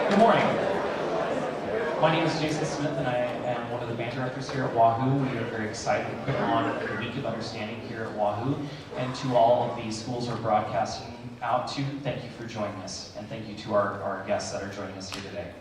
Good morning. My name is Jason Smith, and I am one of the band directors here at Wahoo. We are very excited to put on the Week of Understanding here at Wahoo. And to all of the schools we're broadcasting out to, thank you for joining us. And thank you to our guests that are joining us here today.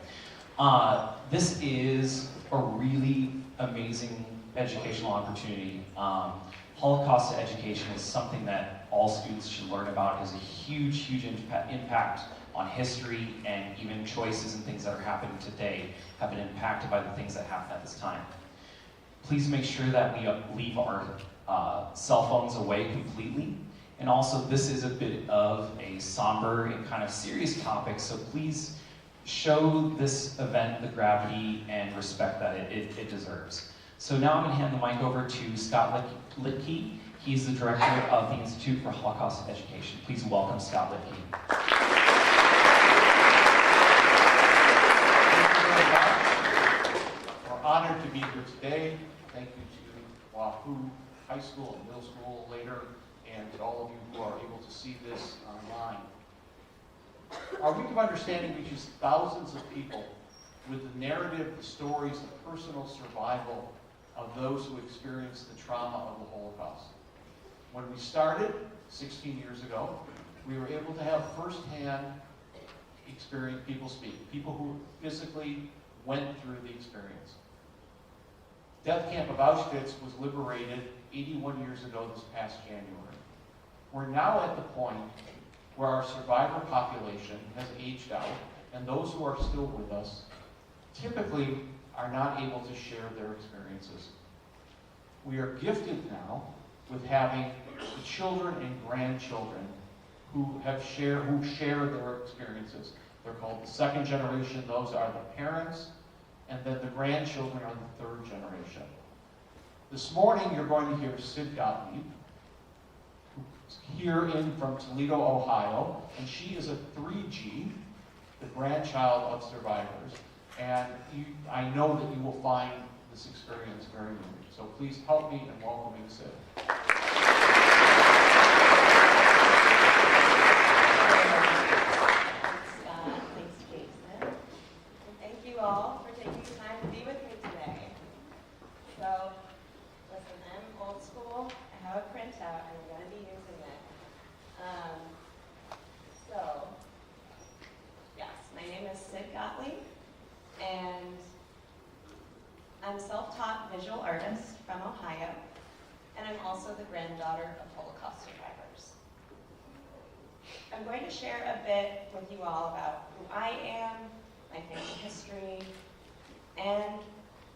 This is a really amazing educational opportunity. Holocaust education is something that all students should learn about. It has a huge, huge impact on history, and even choices and things that are happening today have been impacted by the things that happened at this time. Please make sure that we leave our cell phones away completely. And also, this is a bit of a somber and kind of serious topic, so please show this event the gravity and respect that it deserves. So now I'm going to hand the mic over to Scott Litke. He's the director of the Institute for Holocaust Education. Please welcome Scott Litke. We're honored to be here today. Thank you to Wahoo High School and Middle School later, and to all of you who are able to see this online. Our Week of Understanding reaches thousands of people with the narrative, the stories, the personal survival of those who experienced the trauma of the Holocaust. When we started 16 years ago, we were able to have firsthand experience, people speak, people who physically went through the experience. Death camp of Auschwitz was liberated 81 years ago this past January. We're now at the point where our survivor population has aged out, and those who are still with us typically are not able to share their experiences. We are gifted now with having the children and grandchildren who share their experiences. They're called the second generation. Those are the parents, and then the grandchildren are the third generation. This morning you're going to hear Sid Gottlieb, who's here from Toledo, Ohio, and she is a 3G, the grandchild of survivors. And I know that you will find this experience very moving. So please help me in welcoming Sid. Thanks, Scott. Thanks, Jason. And thank you all for taking the time to be with me today. So, listen, I'm old school. I have a printout, and I'm going to be using it. Yes, my name is Sid Gottlieb. And I'm a self-taught visual artist from Ohio, and I'm also the granddaughter of Holocaust survivors. I'm going to share a bit with you all about who I am, my family history, and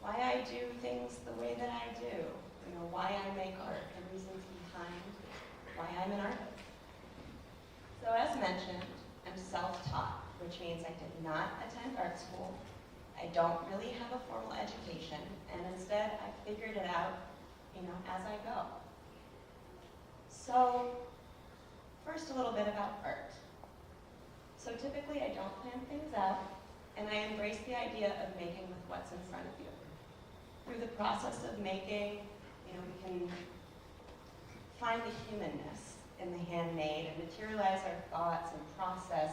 why I do things the way that I do. You know, why I make art, the reasons behind why I'm an artist. So as mentioned, I'm self-taught, which means I did not attend art school. I don't really have a formal education, and instead I figured it out, as I go. So, first a little bit about art. So typically I don't plan things out, and I embrace the idea of making with what's in front of you. Through the process of making, we can find the humanness in the handmade and materialize our thoughts and process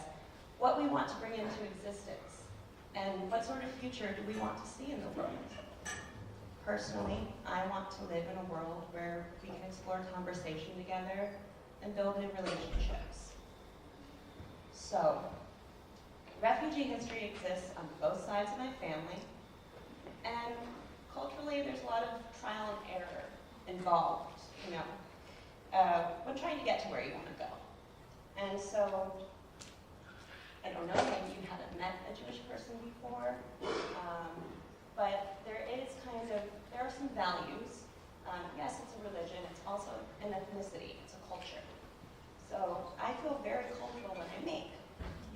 what we want to bring into existence. And what sort of future do we want to see in the world? Personally, I want to live in a world where we can explore conversation together and build new relationships. So, refugee history exists on both sides of my family, and culturally there's a lot of trial and error involved, when trying to get to where you want to go. And so, I don't know, maybe you haven't met a Jewish person before, but there are some values. Yes, it's a religion, it's also an ethnicity, it's a culture. So I feel very cultural when I make,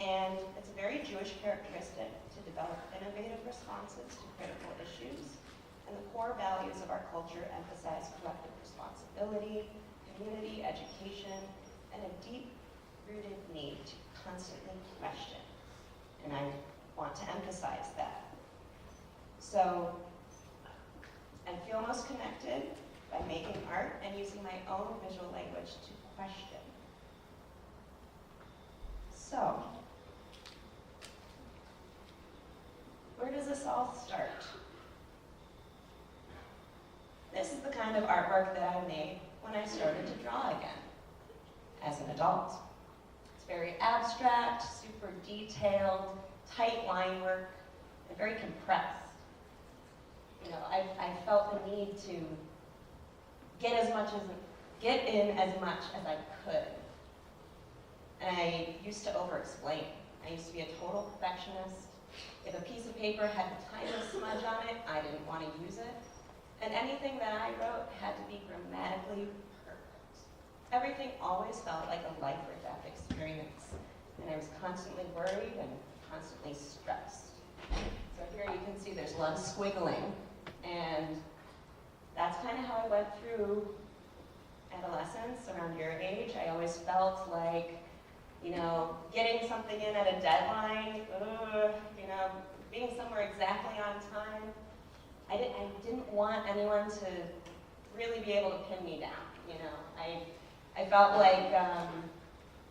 and it's a very Jewish characteristic to develop innovative responses to critical issues, and the core values of our culture emphasize collective responsibility, community, education, and a deep-rooted need to constantly question. And I want to emphasize that. So I feel most connected by making art and using my own visual language to question. So this all start? This is the kind of artwork that I made when I started to draw again, as an adult. It's very abstract, super detailed, tight line work, and very compressed. You know, I felt the need to get in as much as I could. And I used to over-explain. I used to be a total perfectionist. If a piece of paper had the tiniest smudge on it, I didn't want to use it. And anything that I wrote had to be grammatically perfect. Everything always felt like a life or death experience. And I was constantly worried and constantly stressed. So here you can see there's a lot of squiggling. And that's kind of how I went through adolescence, around your age. I always felt like, you know, getting something in at a deadline, you know, being somewhere exactly on time. I didn't want anyone to really be able to pin me down, you know. I felt like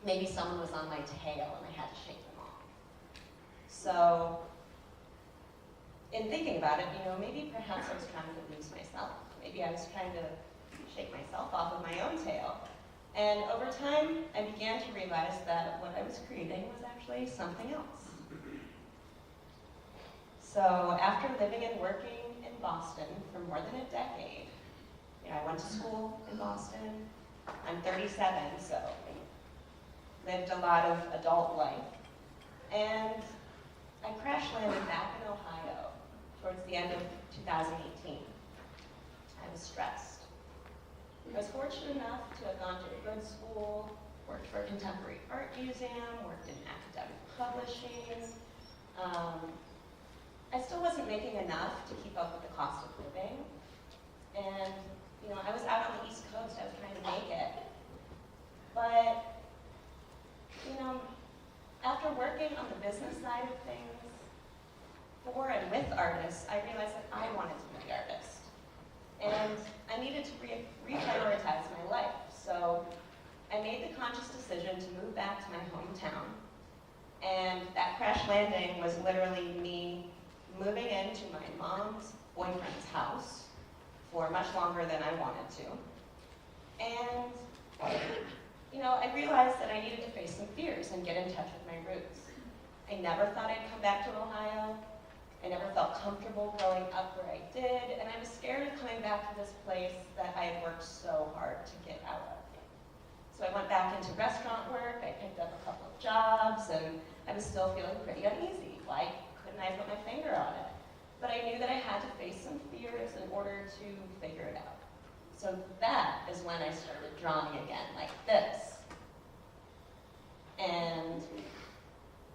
maybe someone was on my tail and I had to shake them off. So, in thinking about it, you know, maybe perhaps I was trying to lose myself. Maybe I was trying to shake myself off of my own tail. And over time, I began to realize that what I was creating was actually something else. So after living and working in Boston for more than a decade, you know, I went to school in Boston. I'm 37, so I lived a lot of adult life. And I crash landed back in Ohio towards the end of 2018. I was stressed. I was fortunate enough to have gone to a good school, worked for a contemporary art museum, worked in academic publishing. I still wasn't making enough to keep up with the cost of living. And, you know, I was out on the East Coast, I was trying to make it. But, you know, after working on the business side of things, for and with artists, I realized that I wanted to be the artist. And I needed to reprioritize my life. So I made the conscious decision to move back to my hometown. And that crash landing was literally me moving into my mom's boyfriend's house for much longer than I wanted to. And, you know, I realized that I needed to face some fears and get in touch with my roots. I never thought I'd come back to Ohio. I never felt comfortable growing up where I did, and I was scared of coming back to this place that I had worked so hard to get out of. So I went back into restaurant work, I picked up a couple of jobs, and I was still feeling pretty uneasy. Why couldn't I put my finger on it? But I knew that I had to face some fears in order to figure it out. So that is when I started drawing again, like this. And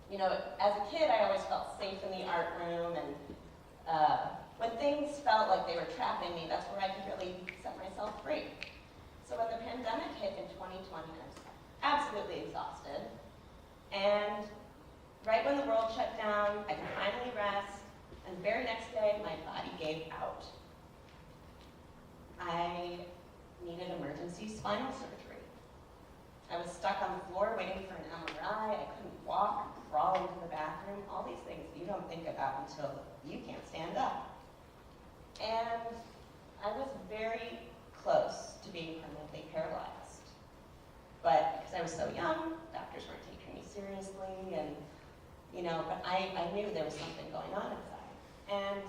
you know, as a kid, I always felt safe in the art room, and when things felt like they were trapping me, that's where I could really set myself free. So when the pandemic hit in 2020, I was absolutely exhausted. And right when the world shut down, I could finally rest, and the very next day, my body gave out. I needed emergency spinal surgery. I was stuck on the floor waiting for an MRI. I couldn't walk, crawl into the bathroom, all these things you don't think about until you can't stand up. And I was very close to being permanently paralyzed. But because I was so young, doctors weren't taking me seriously, and you know, but I knew there was something going on inside. And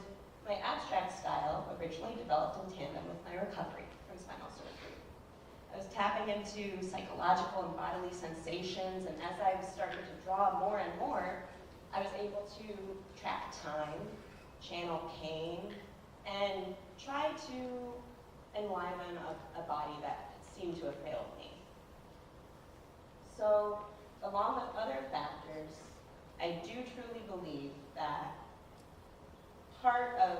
my abstract style originally developed in tandem with my recovery from spinal surgery. I was tapping into psychological and bodily sensations, and as I started to draw more and more, I was able to track time, channel pain, and try to enliven a body that seemed to have failed me. So, along with other factors, I do truly believe that part of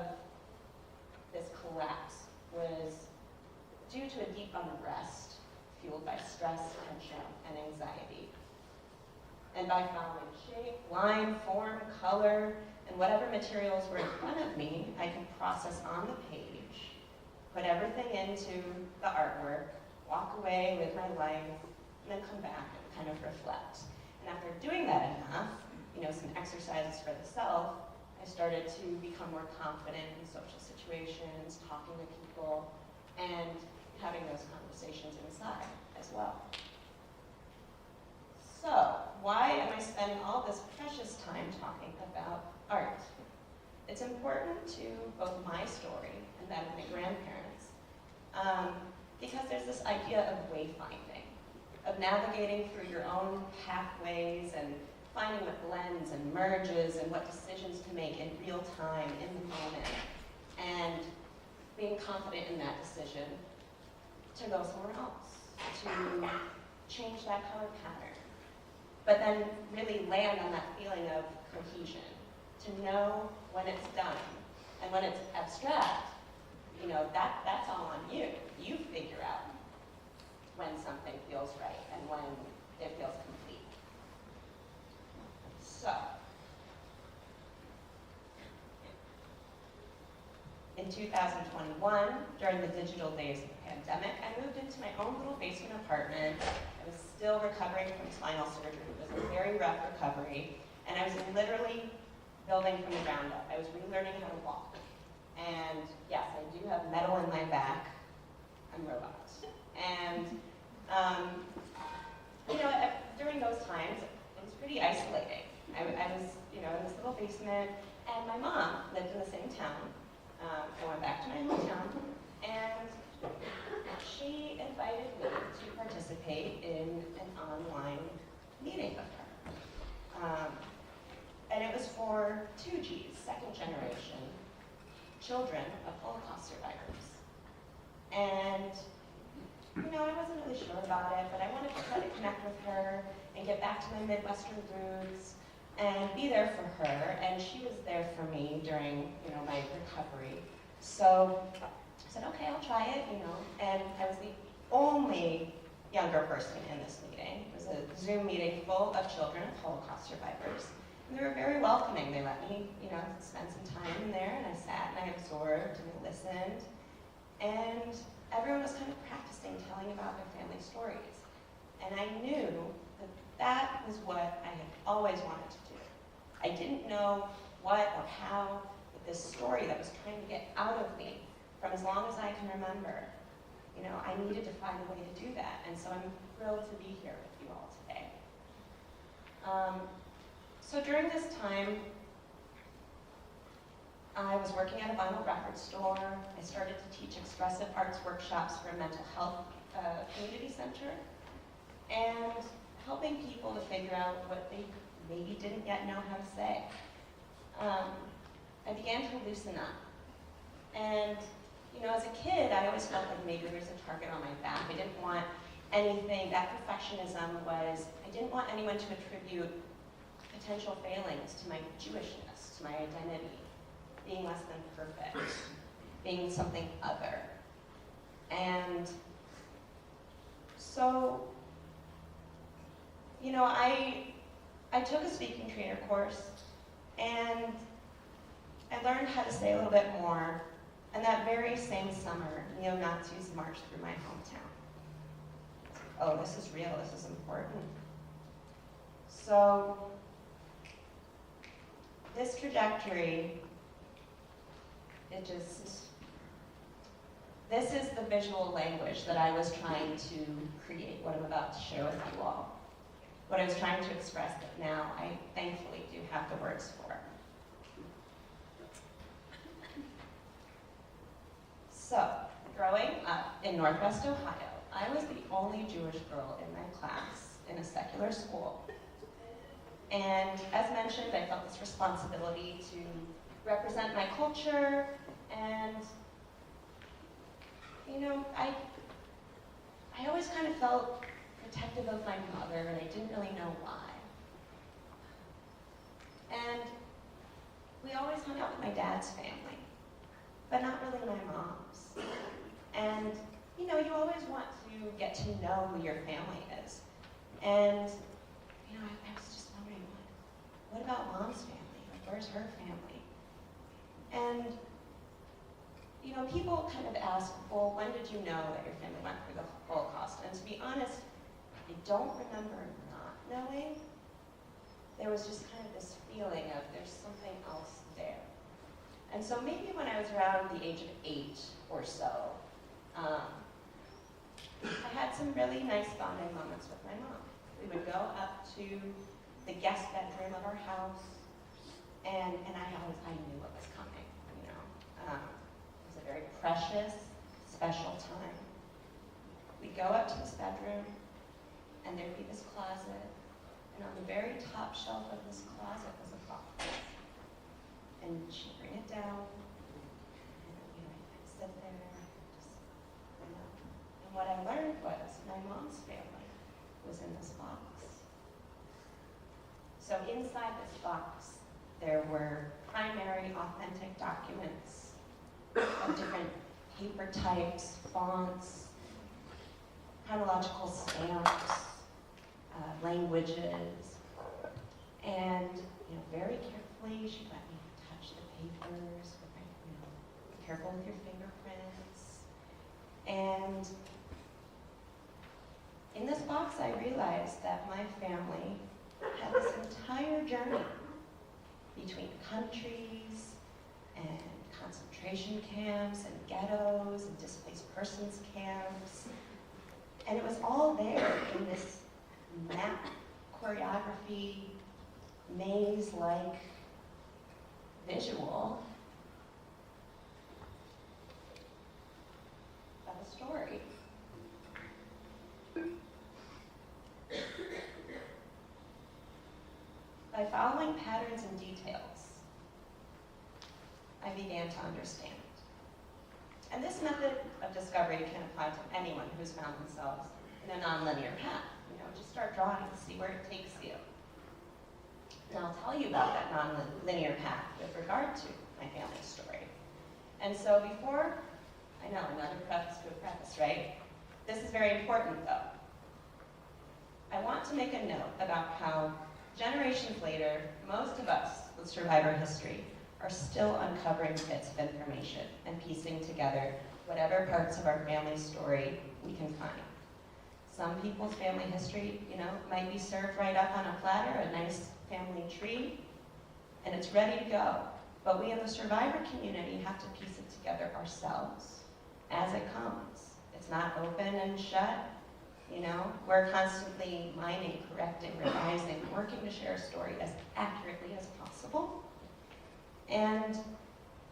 this collapse was due to a deep unrest fueled by stress, tension, and anxiety. And by following shape, line, form, color, and whatever materials were in front of me, I could process on the page, put everything into the artwork, walk away with my life, and then come back and kind of reflect. And after doing that enough, you know, some exercises for the self, I started to become more confident in social situations, talking to people, and having those conversations inside as well. So, why am I spending all this precious time talking about art? It's important to both my story and that of my grandparents, because there's this idea of wayfinding, of navigating through your own pathways and finding what blends and merges and what decisions to make in real time, in the moment, and being confident in that decision to go somewhere else, to change that color pattern, but then really land on that feeling of cohesion, to know when it's done. And when it's abstract, that's all on you. You figure out when something feels right and when it feels complete. So, in 2021, during the digital days of the pandemic, I moved into my own little basement apartment. I was still recovering from spinal surgery. It was a very rough recovery, and I was literally building from the ground up. I was relearning how to walk. And yes, I do have metal in my back. I'm a robot. And, during those times, it was pretty isolating. I was, in this little basement, and my mom lived in the same town. I went back to my hometown, and she invited me to participate in an online meeting with her. And it was for 2Gs, second generation children of Holocaust survivors. And, I wasn't really sure about it, but I wanted to try to connect with her and get back to my Midwestern roots and be there for her. And she was there for me during, my recovery. So I said, okay, I'll try it, And I was the only younger person in this meeting. It was a Zoom meeting full of children of Holocaust survivors. And they were very welcoming. They let me, spend some time in there, and I sat and I absorbed and I listened. And everyone was kind of practicing telling about their family stories. And I knew that that was what I had always wanted to do. I didn't know what or how, but this story that was trying to get out of me from as long as I can remember, I needed to find a way to do that. And so I'm thrilled to be here with you all today. So during this time, I was working at a vinyl record store. I started to teach expressive arts workshops for a mental health community center, and helping people to figure out what they maybe didn't yet know how to say. I began to loosen up. And, as a kid, I always felt like maybe there was a target on my back. I didn't want anything, that perfectionism was, I didn't want anyone to attribute potential failings to my Jewishness, to my identity, being less than perfect, being something other. And so, I took a speaking trainer course, and I learned how to say a little bit more. And that very same summer, neo-Nazis marched through my hometown. Oh, this is real, this is important. So, this trajectory, this is the visual language that I was trying to create, what I'm about to share with you all. What I was trying to express that now I thankfully do have the words for. So, growing up in Northwest Ohio, I was the only Jewish girl in my class in a secular school. And as mentioned, I felt this responsibility to represent my culture, and I always kind of felt protective of my mother, and I didn't really know why. And we always hung out with my dad's family, but not really my mom's. And you always want to get to know who your family is. And I was just wondering, what about mom's family? Like, where's her family? And people kind of ask, well, when did you know that your family went through the Holocaust? And to be honest, I don't remember not knowing, there was just kind of this feeling of there's something else there. And so maybe when I was around the age of 8 or so, I had some really nice bonding moments with my mom. We would go up to the guest bedroom of our house, and I knew what was coming, you know. It was a very precious, special time. We'd go up to this bedroom, and there'd be this closet, and on the very top shelf of this closet was a box. And she'd bring it down, and I'd sit there, just, And what I learned was my mom's family was in this box. So inside this box, there were primary authentic documents of different paper types, fonts, chronological stamps, languages, and very carefully she let me touch the papers. Be careful with your fingerprints. And in this box, I realized that my family had this entire journey between countries and concentration camps and ghettos and displaced persons camps. And it was all there in this map, choreography, maze-like visual of a story. By following patterns and details, I began to understand. And this method of discovery can apply to anyone who's found themselves in a nonlinear path. Just start drawing and see where it takes you. And I'll tell you about that nonlinear path with regard to my family story. And so before, I know, another preface to a preface, right? This is very important, though. I want to make a note about how generations later, most of us with survivor history are still uncovering bits of information and piecing together whatever parts of our family story we can find. Some people's family history, might be served right up on a platter, a nice family tree, and it's ready to go. But we in the survivor community have to piece it together ourselves as it comes. It's not open and shut. We're constantly mining, correcting, revising, working to share a story as accurately as possible. And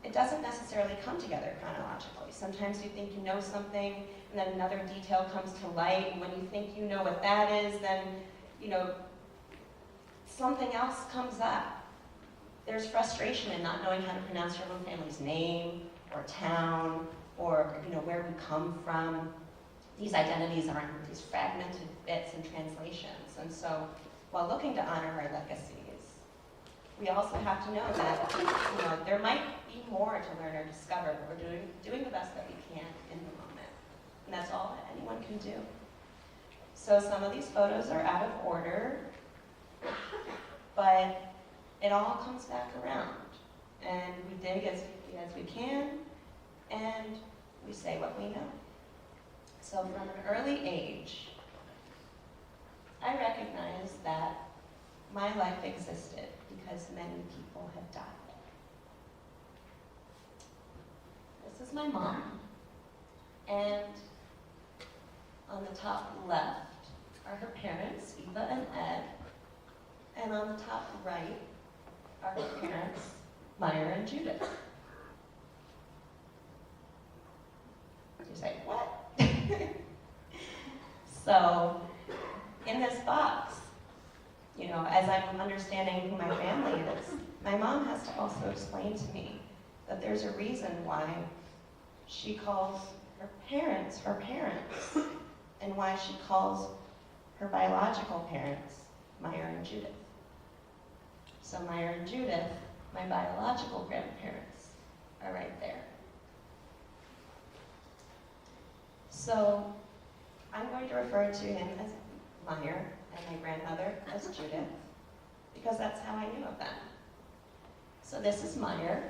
it doesn't necessarily come together chronologically. Sometimes you think you know something, and then another detail comes to light, and when you think you know what that is, then, something else comes up. There's frustration in not knowing how to pronounce your own family's name, or town, or, where we come from. These identities are in these fragmented bits and translations. And so, while looking to honor our legacies, we also have to know that, there might be more to learn or discover, but we're doing the best that we can in the moment. And that's all that anyone can do. So some of these photos are out of order, but it all comes back around. And we dig as deeply as we can, and we say what we know. So from an early age, I recognized that my life existed because many people had died. This is my mom, and on the top left are her parents, Eva and Ed, and on the top right are her parents, Meyer and Judith. You say, what? So, in this box, as I'm understanding who my family is, my mom has to also explain to me that there's a reason why she calls her parents, and why she calls her biological parents, Meyer and Judith. So Meyer and Judith, my biological grandparents, are right there. So I'm going to refer to him as Meyer and my grandmother as Judith, because that's how I knew of them. So this is Meyer.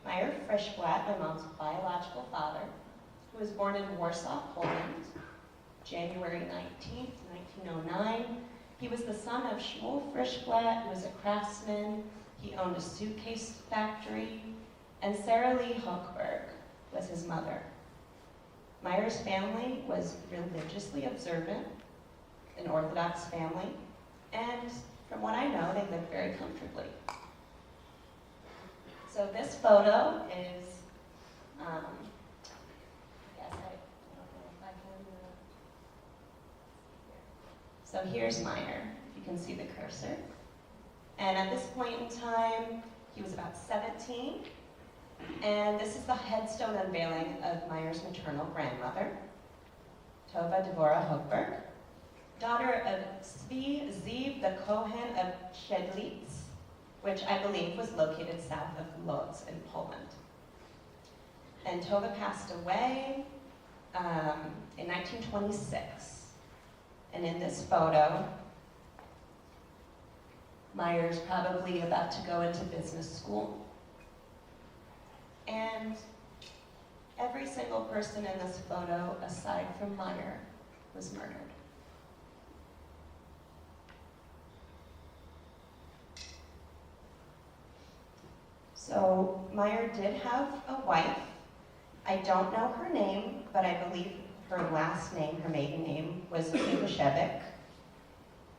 Meyer Frischblatt, my mom's biological father, who was born in Warsaw, Poland, January 19th, 1909, He was the son of Shmuel Frischblatt, who was a craftsman. He owned a suitcase factory, and Sarah Lee Hochberg was his mother. Meyer's family was religiously observant, an Orthodox family, and from what I know, they lived very comfortably. So this photo is, I don't know if I can, so here's Meyer, you can see the cursor. And at this point in time, he was about 17, and this is the headstone unveiling of Meyer's maternal grandmother, Tova Devorah Hochberg, daughter of Zvi Ziv the Kohen of Shedlitz, which I believe was located south of Lodz in Poland. And Tova passed away in 1926. And in this photo, Meyer's probably about to go into business school. And every single person in this photo, aside from Meyer, was murdered. So Meyer did have a wife. I don't know her name, but I believe her last name, her maiden name, was Kibushevik.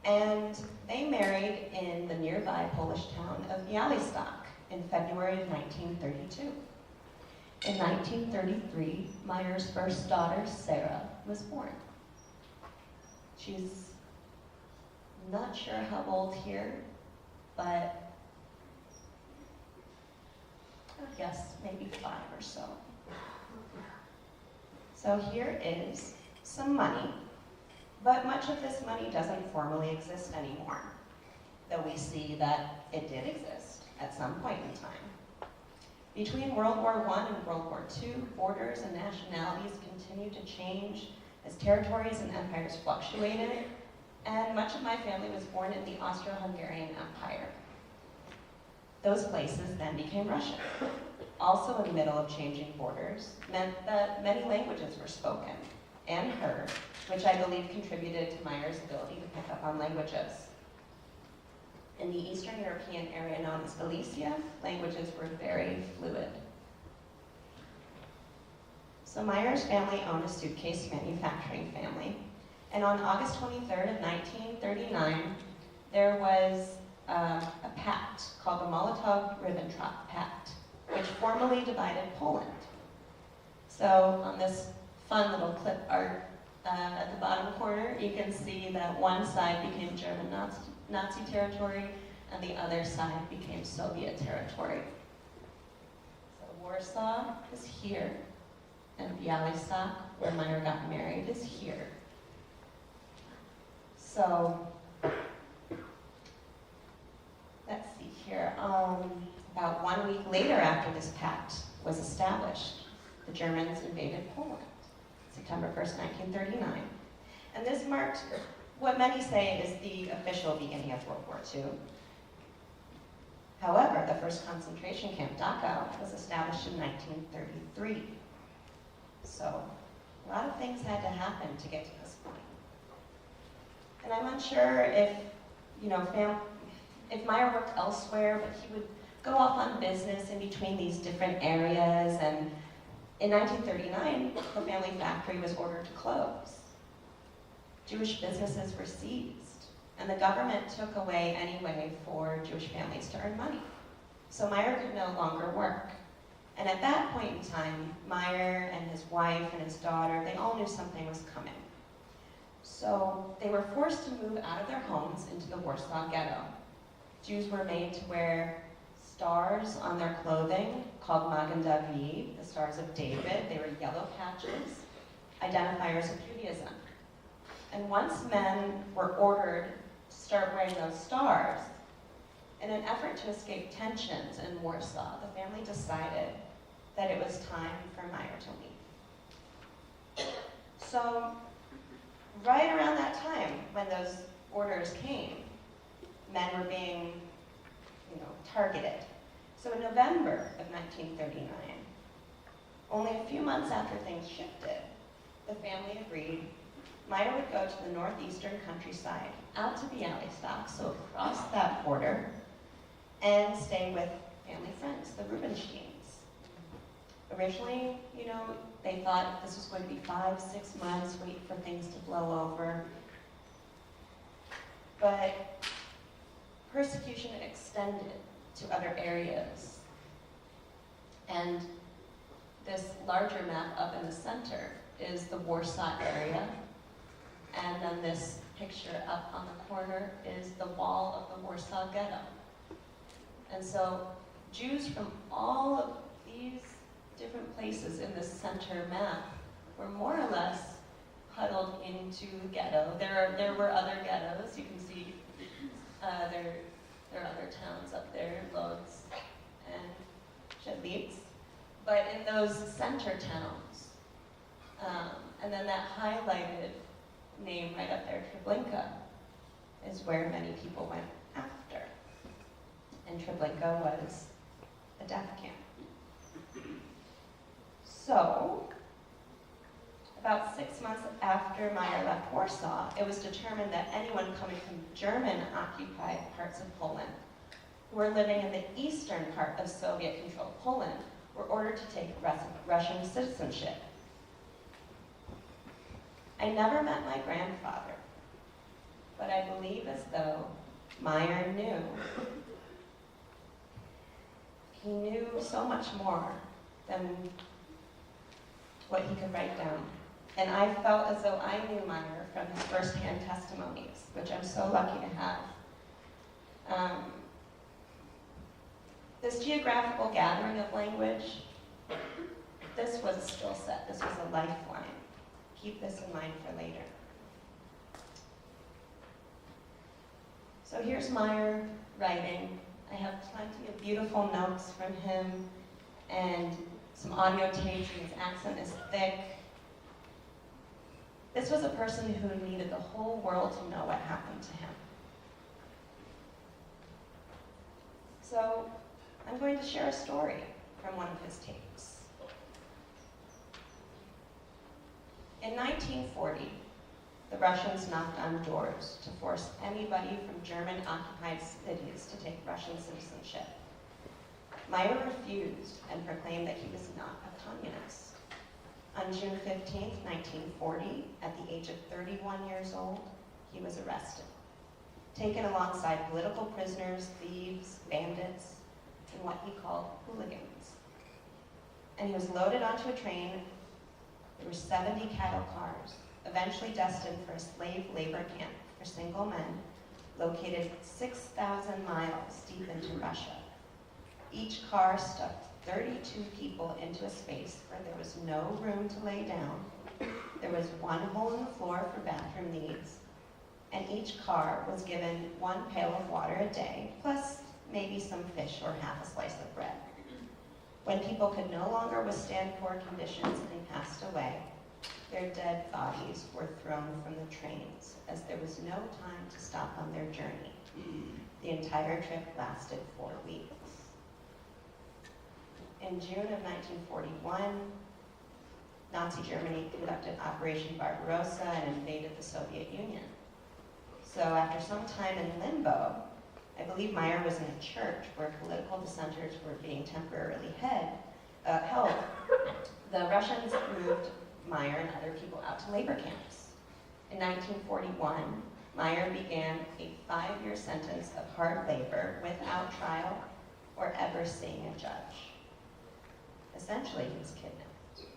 And they married in the nearby Polish town of Białystok in February of 1932. In 1933, Meyer's first daughter, Sarah, was born. She's not sure how old here, but I guess maybe 5 or so. So here is some money, but much of this money doesn't formally exist anymore, though we see that it did exist at some point in time. Between World War I and World War II, borders and nationalities continued to change as territories and empires fluctuated, and much of my family was born in the Austro-Hungarian Empire. Those places then became Russian. Also in the middle of changing borders meant that many languages were spoken and heard, which I believe contributed to Meyer's ability to pick up on languages. In the Eastern European area known as Galicia, languages were very fluid. So Meyer's family owned a suitcase manufacturing family, and on August 23rd of 1939, there was a pact called the Molotov-Ribbentrop Pact, which formally divided Poland. So on this fun little clip art at the bottom corner, you can see that one side became German Nazi territory and the other side became Soviet territory. So Warsaw is here, and Białystok, where Meyer got married, is here. So let's see here. About 1 week later after this pact was established, the Germans invaded Poland, September 1st, 1939. And this marked what many say is the official beginning of World War II. However, the first concentration camp, Dachau, was established in 1933. So a lot of things had to happen to get to this point. And I'm unsure if, if Meyer worked elsewhere, but he would go off on business in between these different areas. And in 1939, the family factory was ordered to close. Jewish businesses were seized, and the government took away any way for Jewish families to earn money. So Meyer could no longer work. And at that point in time, Meyer and his wife and his daughter, they all knew something was coming. So they were forced to move out of their homes into the Warsaw Ghetto. Jews were made to wear stars on their clothing called Magen David, the Stars of David. They were yellow patches, identifiers of Judaism. And once men were ordered to start wearing those stars, in an effort to escape tensions in Warsaw, the family decided that it was time for Meyer to leave. So right around that time, when those orders came, men were being targeted. So in November of 1939, only a few months after things shifted, the family agreed Meyer would go to the northeastern countryside, out to Bialystok, so across that border, and stay with family friends, the Rubensteins. Originally, they thought this was going to be 5-6 months, wait for things to blow over. But persecution extended to other areas. And this larger map up in the center is the Warsaw area. And then this picture up on the corner is the wall of the Warsaw Ghetto. And so Jews from all of these different places in this center map were more or less huddled into the ghetto. There were other ghettos. You can see there are other towns up there, Lodz and Szedlitz. But in those center towns, and then that highlighted name right up there, Treblinka, is where many people went after. And Treblinka was a death camp. So, about 6 months after Meyer left Warsaw, it was determined that anyone coming from German-occupied parts of Poland who were living in the eastern part of Soviet-controlled Poland were ordered to take Russian citizenship. I never met my grandfather, but I believe as though Meyer knew. He knew so much more than what he could write down. And I felt as though I knew Meyer from his first-hand testimonies, which I'm so lucky to have. This geographical gathering of language, this was a skill set, this was a lifeline. Keep this in mind for later. So here's Meyer writing. I have plenty of beautiful notes from him and some audio tapes, and his accent is thick. This was a person who needed the whole world to know what happened to him. So I'm going to share a story from one of his tapes. In 1940, the Russians knocked on doors to force anybody from German-occupied cities to take Russian citizenship. Meyer refused and proclaimed that he was not a communist. On June 15, 1940, at the age of 31 years old, he was arrested, taken alongside political prisoners, thieves, bandits, and what he called hooligans. And he was loaded onto a train. There were 70 cattle cars, eventually destined for a slave labor camp for single men, located 6,000 miles deep into Russia. Each car stuffed 32 people into a space where there was no room to lay down. There was one hole in the floor for bathroom needs, and each car was given 1 pail of water a day, plus maybe some fish or half a slice of bread. When people could no longer withstand poor conditions and passed away, their dead bodies were thrown from the trains, as there was no time to stop on their journey. The entire trip lasted 4 weeks. In June of 1941, Nazi Germany conducted Operation Barbarossa and invaded the Soviet Union. So after some time in limbo, I believe Meyer was in a church where political dissenters were being temporarily held. The Russians moved Meyer and other people out to labor camps. In 1941, Meyer began a 5-year sentence of hard labor without trial or ever seeing a judge. Essentially, he was kidnapped.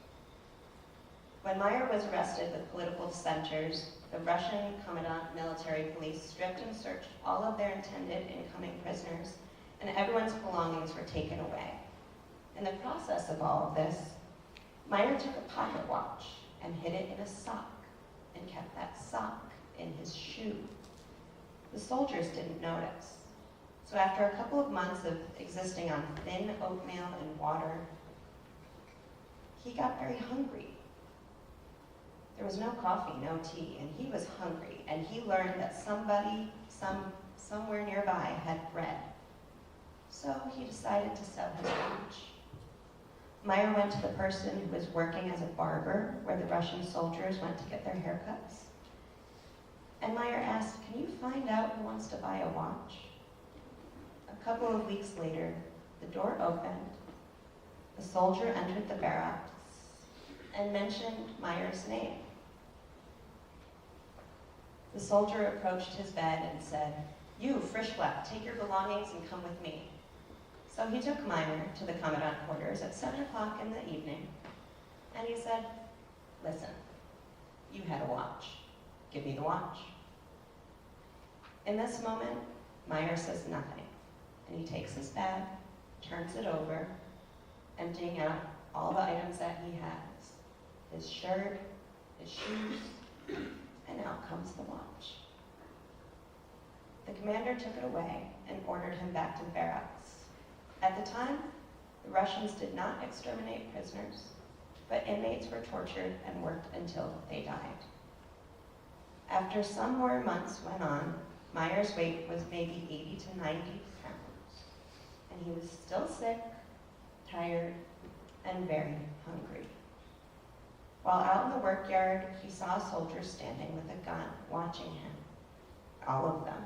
When Meyer was arrested with political dissenters, the Russian Commandant military police stripped and searched all of their intended incoming prisoners, and everyone's belongings were taken away. In the process of all of this, Meyer took a pocket watch and hid it in a sock, and kept that sock in his shoe. The soldiers didn't notice. So after a couple of months of existing on thin oatmeal and water, he got very hungry. There was no coffee, no tea, and he was hungry, and he learned that somebody, somewhere nearby had bread. So he decided to sell his lunch. Meyer went to the person who was working as a barber, where the Russian soldiers went to get their haircuts, And Meyer asked, "Can you find out who wants to buy a watch?" A couple of weeks later, the door opened, a soldier entered the barracks and mentioned Meyer's name. The soldier approached his bed and said, "You, Frischblatt, take your belongings and come with me." So he took Meyer to the commandant quarters at 7 o'clock in the evening, and he said, "Listen, you had a watch. Give me the watch." In this moment, Meyer says nothing, and he takes his bag, turns it over, emptying out all the items that he has, his shirt, his shoes, and out comes the watch. The commander took it away and ordered him back to the barracks. At the time, the Russians did not exterminate prisoners, but inmates were tortured and worked until they died. After some more months went on, Meyer's weight was maybe 80 to 90 pounds, and he was still sick, tired, and very hungry. While out in the work yard, he saw soldiers standing with a gun, watching him, all of them.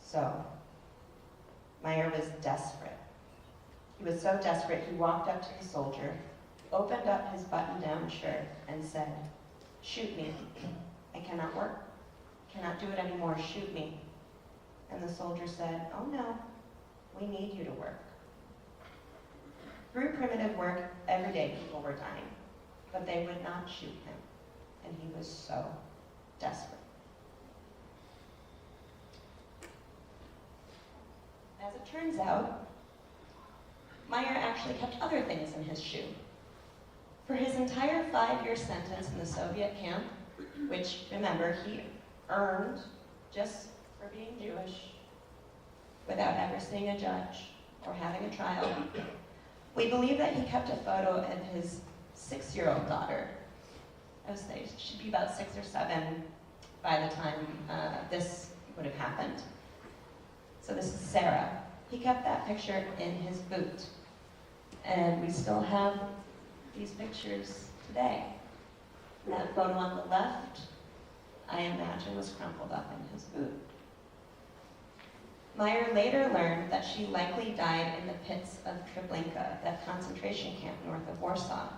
So, Meyer was desperate. He was so desperate, he walked up to the soldier, opened up his button-down shirt, and said, "Shoot me. I cannot work. Cannot do it anymore. Shoot me." And the soldier said, "Oh no, we need you to work." Through primitive work, every day people were dying, but they would not shoot him, and he was so desperate. As it turns out, Meyer actually kept other things in his shoe. For his entire 5-year sentence in the Soviet camp, which, remember, he earned just for being Jewish, without ever seeing a judge or having a trial, we believe that he kept a photo of his 6-year-old daughter. I would say she'd be about 6 or 7 by the time this would have happened. So this is Sarah. He kept that picture in his boot. And we still have these pictures today. That photo on the left, I imagine, was crumpled up in his boot. Meyer later learned that she likely died in the pits of Treblinka, that concentration camp north of Warsaw.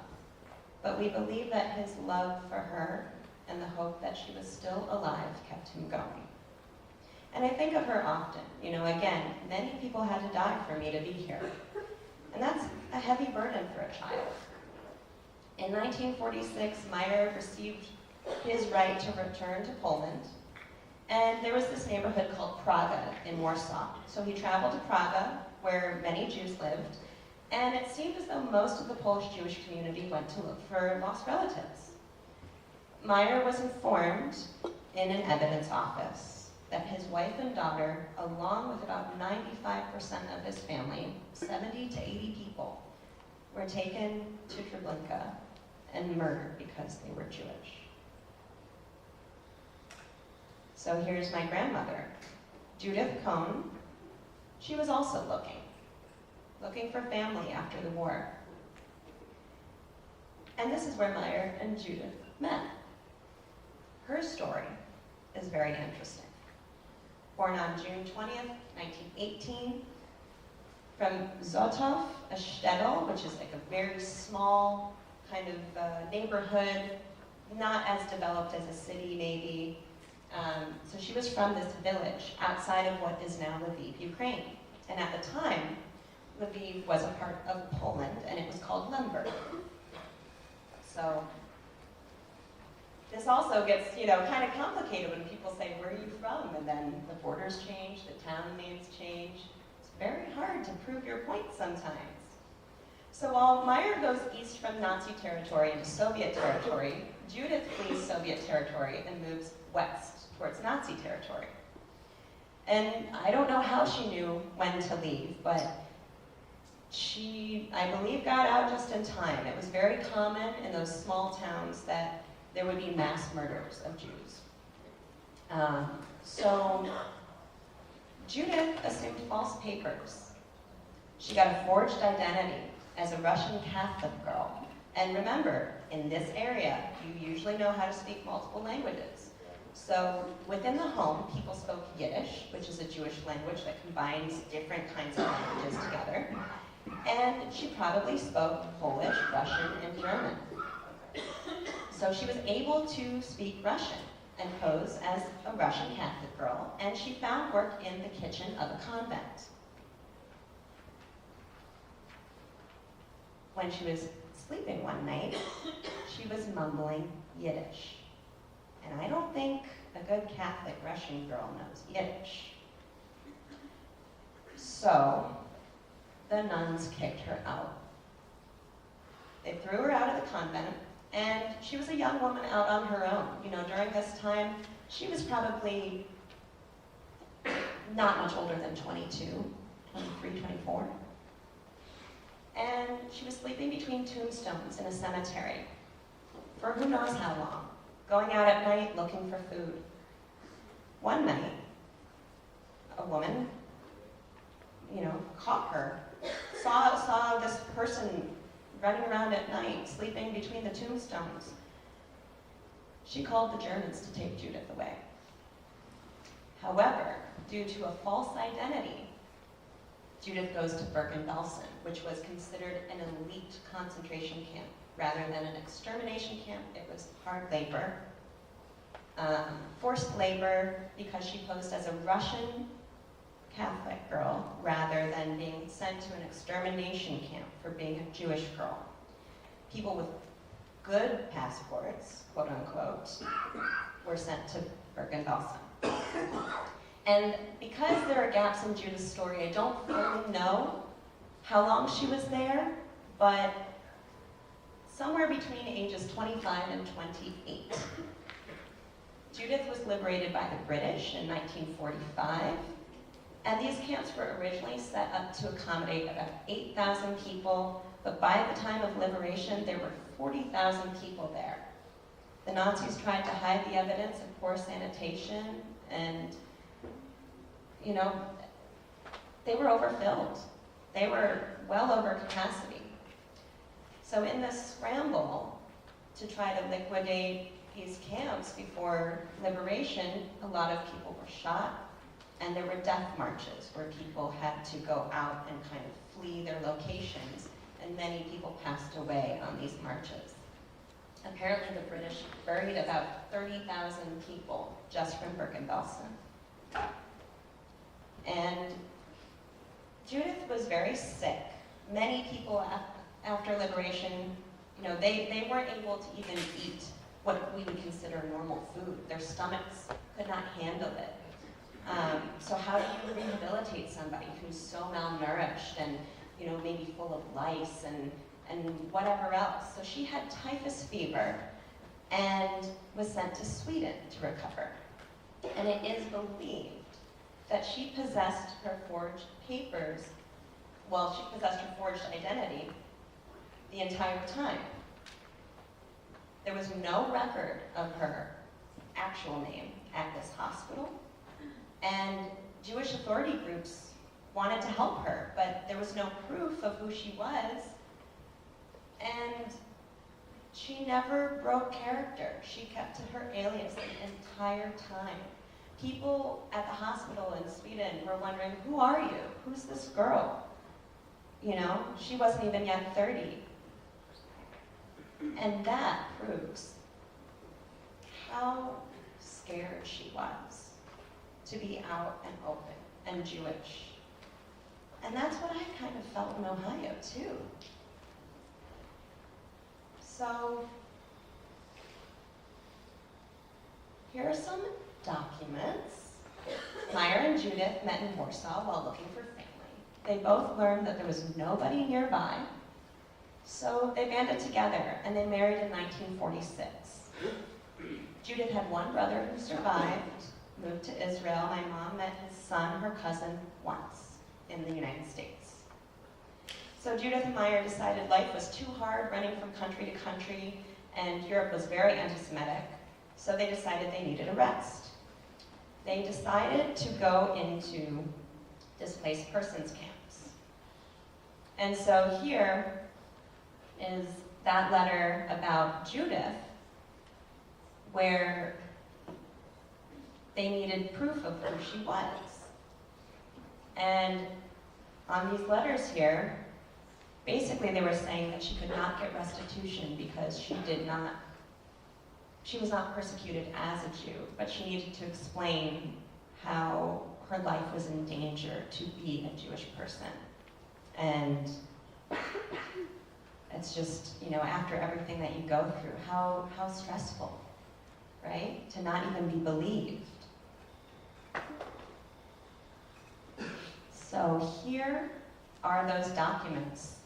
But we believe that his love for her and the hope that she was still alive kept him going. And I think of her often. You know, again, many people had to die for me to be here. And that's a heavy burden for a child. In 1946, Meyer received his right to return to Poland, and there was this neighborhood called Praga in Warsaw. So he traveled to Praga, where many Jews lived, and it seemed as though most of the Polish Jewish community went to look for lost relatives. Meyer was informed in an evidence office that his wife and daughter, along with about 95% of his family, 70 to 80 people, were taken to Treblinka and murdered because they were Jewish. So here's my grandmother, Judith Cohn. She was also looking for family after the war. And this is where Meyer and Judith met. Her story is very interesting. Born on June 20th, 1918, from Zotov, a shtetl, which is like a very small kind of neighborhood, not as developed as a city maybe. So she was from this village outside of what is now Lviv, Ukraine. And at the time, Lviv was a part of Poland, and it was called Lemberg. So this also gets, kind of complicated when people say, "Where are you from?" And then the borders change, the town names change. It's very hard to prove your point sometimes. So while Meyer goes east from Nazi territory into Soviet territory, Judith flees Soviet territory and moves west towards Nazi territory. And I don't know how she knew when to leave, but she, I believe, got out just in time. It was very common in those small towns that there would be mass murders of Jews. So Judith assumed false papers. She got a forged identity as a Russian Catholic girl. And remember, in this area, you usually know how to speak multiple languages. So within the home, people spoke Yiddish, which is a Jewish language that combines different kinds of languages together. And she probably spoke Polish, Russian, and German. So she was able to speak Russian and pose as a Russian Catholic girl, and she found work in the kitchen of a convent. When she was sleeping one night, she was mumbling Yiddish. And I don't think a good Catholic Russian girl knows Yiddish. So the nuns kicked her out. They threw her out of the convent, and she was a young woman out on her own. You know, during this time, she was probably not much older than 22, 23, 24. And she was sleeping between tombstones in a cemetery for who knows how long, going out at night looking for food. One night, a woman, caught her, saw this person running around at night, sleeping between the tombstones. She called the Germans to take Judith away. However, due to a false identity, Judith goes to Bergen-Belsen, which was considered an elite concentration camp. Rather than an extermination camp, it was hard labor. Forced labor because she posed as a Russian Catholic girl rather than being sent to an extermination camp for being a Jewish girl. People with good passports, quote unquote, were sent to Bergen-Belsen. And because there are gaps in Judith's story, I don't fully know how long she was there, but somewhere between ages 25 and 28. Judith was liberated by the British in 1945, and these camps were originally set up to accommodate about 8,000 people, but by the time of liberation, there were 40,000 people there. The Nazis tried to hide the evidence of poor sanitation, and, they were overfilled. They were well over capacity. So in this scramble to try to liquidate these camps before liberation, a lot of people were shot, and there were death marches where people had to go out and kind of flee their locations, and many people passed away on these marches. Apparently the British buried about 30,000 people just from Bergen-Belsen. And Judith was very sick. Many people after liberation, they weren't able to even eat what we would consider normal food. Their stomachs could not handle it. So how do you rehabilitate somebody who's so malnourished and maybe full of lice and whatever else? So she had typhus fever and was sent to Sweden to recover. And it is believed that she possessed her forged papers, she possessed her forged identity the entire time. There was no record of her actual name at this hospital, and Jewish authority groups wanted to help her, but there was no proof of who she was, and she never broke character. She kept to her alias the entire time. People at the hospital in Sweden were wondering, who are you? Who's this girl? She wasn't even yet 30. And that proves how scared she was to be out and open and Jewish. And that's what I kind of felt in Ohio, too. So, here are some documents. Meyer and Judith met in Warsaw while looking for family. They both learned that there was nobody nearby, so they banded together and they married in 1946. Judith had one brother who survived, moved to Israel. My mom met his son, her cousin, once in the United States. So Judith and Meyer decided life was too hard running from country to country, and Europe was very anti-Semitic, so they decided they needed a rest. They decided to go into displaced persons camps. And so here is that letter about Judith, where they needed proof of who she was. And on these letters here, basically they were saying that she could not get restitution because she was not persecuted as a Jew, but she needed to explain how her life was in danger to be a Jewish person. And it's just, after everything that you go through, how stressful, right? To not even be believed. So here are those documents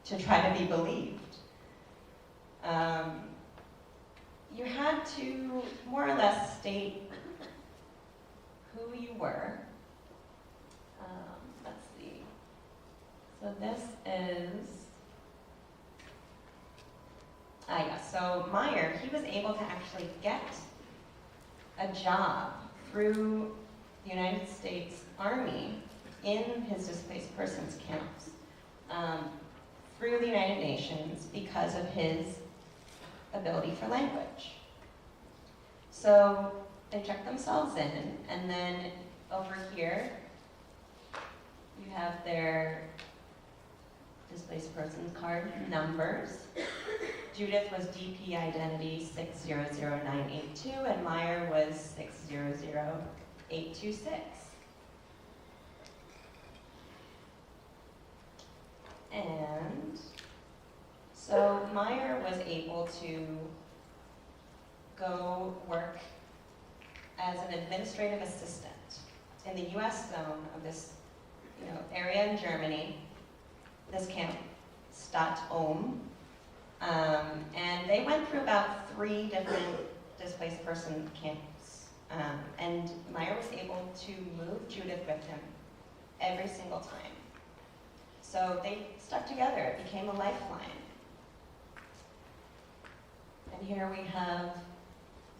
to try to be believed. You had to more or less state who you were. Let's see. So this is, so Meyer, he was able to actually get a job through the United States Army in his displaced persons camps through the United Nations because of his ability for language. So they check themselves in, and then over here you have their displaced persons card numbers. Judith was DP identity 600982 and Meyer was 600826. And so Meyer was able to go work as an administrative assistant in the US zone of this area in Germany, this camp, Stadt Ulm. And they went through about 3 different displaced person camps. And Meyer was able to move Judith with him every single time. So they stuck together, it became a lifeline. And here we have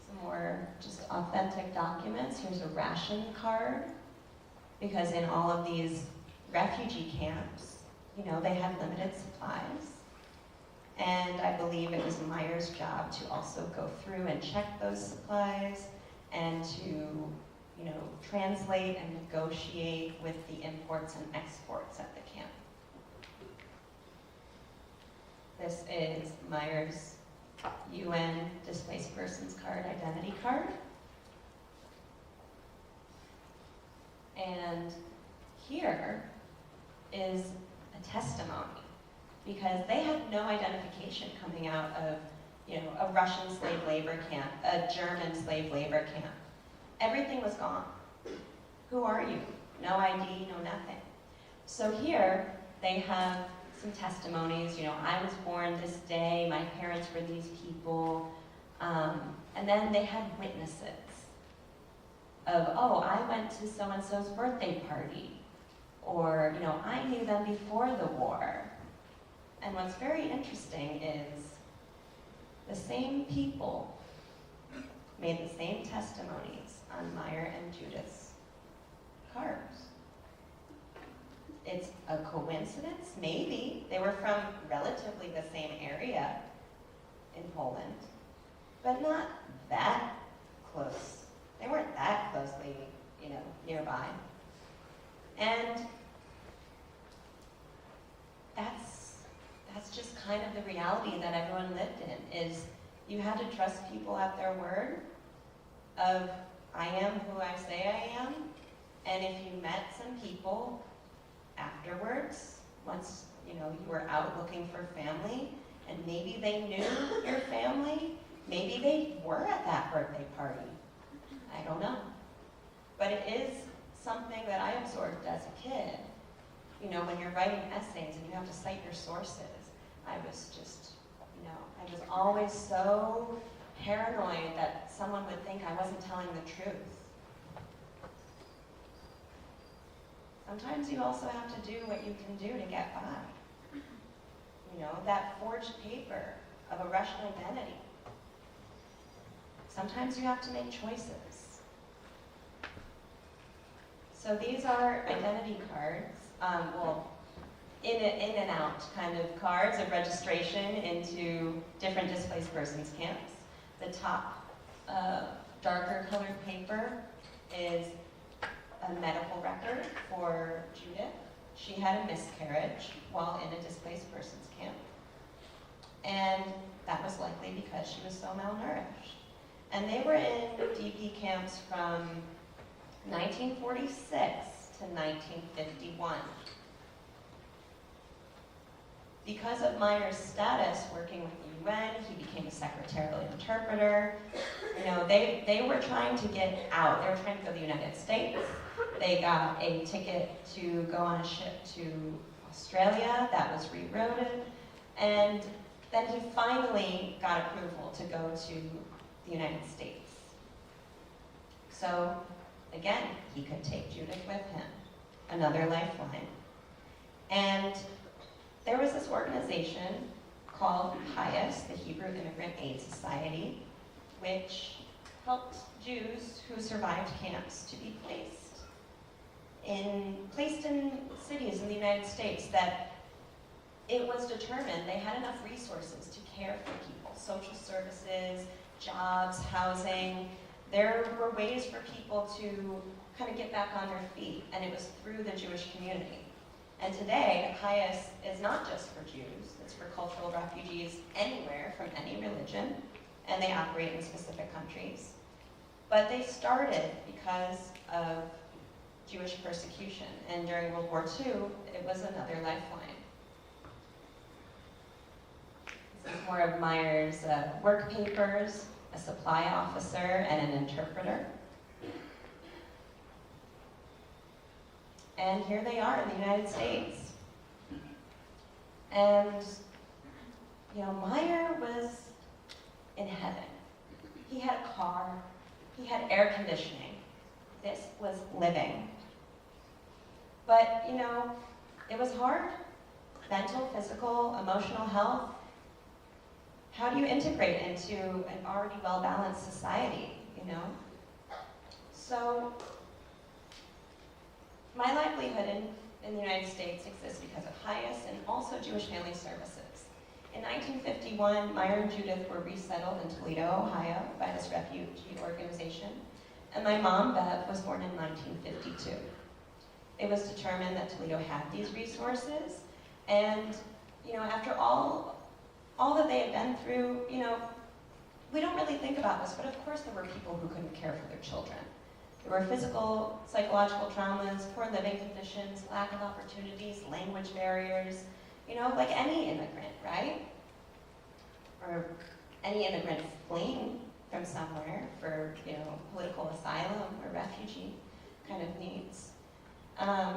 some more just authentic documents. Here's a ration card, because in all of these refugee camps, they had limited supplies. And I believe it was Meyer's job to also go through and check those supplies and to, translate and negotiate with the imports and exports at the camp. This is Meyer's UN Displaced Persons Card, identity card. And here is a testimony, because they had no identification coming out of, a Russian slave labor camp, a German slave labor camp. Everything was gone. Who are you? No ID, no nothing. So here they have some testimonies, I was born this day, my parents were these people, and then they had witnesses of, I went to so-and-so's birthday party, or, I knew them before the war. And what's very interesting is the same people made the same testimonies on Meyer and Judith's cards. It's a coincidence? Maybe. They were from relatively the same area in Poland, but not that close. They weren't that closely, nearby. And that's just kind of the reality that everyone lived in, is you had to trust people at their word of, I am who I say I am, and if you met some people afterwards, once you were out looking for family, and maybe they knew your family, maybe they were at that birthday party. I don't know. But it is something that I absorbed as a kid. When you're writing essays and you have to cite your sources, I was just, I was always so paranoid that someone would think I wasn't telling the truth. Sometimes you also have to do what you can do to get by. That forged paper of a Russian identity. Sometimes you have to make choices. So these are identity cards, in and out kind of cards of registration into different displaced persons camps. The top darker colored paper is a medical record for Judith. She had a miscarriage while in a displaced persons camp. And that was likely because she was so malnourished. And they were in DP camps from 1946 to 1951. Because of Meyer's status working with the UN, he became a secretarial interpreter. You know, they were trying to get out. They were trying to go to the United States. They got a ticket to go on a ship to Australia that was rerouted. And then he finally got approval to go to the United States. So, again, he could take Judith with him, another lifeline. And there was this organization called HIAS, the Hebrew Immigrant Aid Society, which helped Jews who survived camps to be placed in cities in the United States that it was determined they had enough resources to care for people, social services, jobs, housing. There were ways for people to kind of get back on their feet, and it was through the Jewish community. And today, HIAS is not just for Jews, it's for cultural refugees anywhere from any religion, and they operate in specific countries. But they started because of Jewish persecution, and during World War II, it was another lifeline. This is more of Meyer's work papers, a supply officer, and an interpreter. And here they are in the United States. And, you know, Meyer was in heaven. He had a car. He had air conditioning. This was living. But, you know, it was hard. Mental, physical, emotional health. How do you integrate into an already well-balanced society, you know? So, my livelihood in the United States exists because of HIAS and also Jewish Family Services. In 1951, Meyer and Judith were resettled in Toledo, Ohio by this refugee organization, and my mom, Bev, was born in 1952. It was determined that Toledo had these resources, and, you know, after all that they had been through, you know, we don't really think about this, but of course there were people who couldn't care for their children. There were physical, psychological traumas, poor living conditions, lack of opportunities, language barriers, you know, like any immigrant, right? Or any immigrant fleeing from somewhere for, you know, political asylum or refugee kind of needs.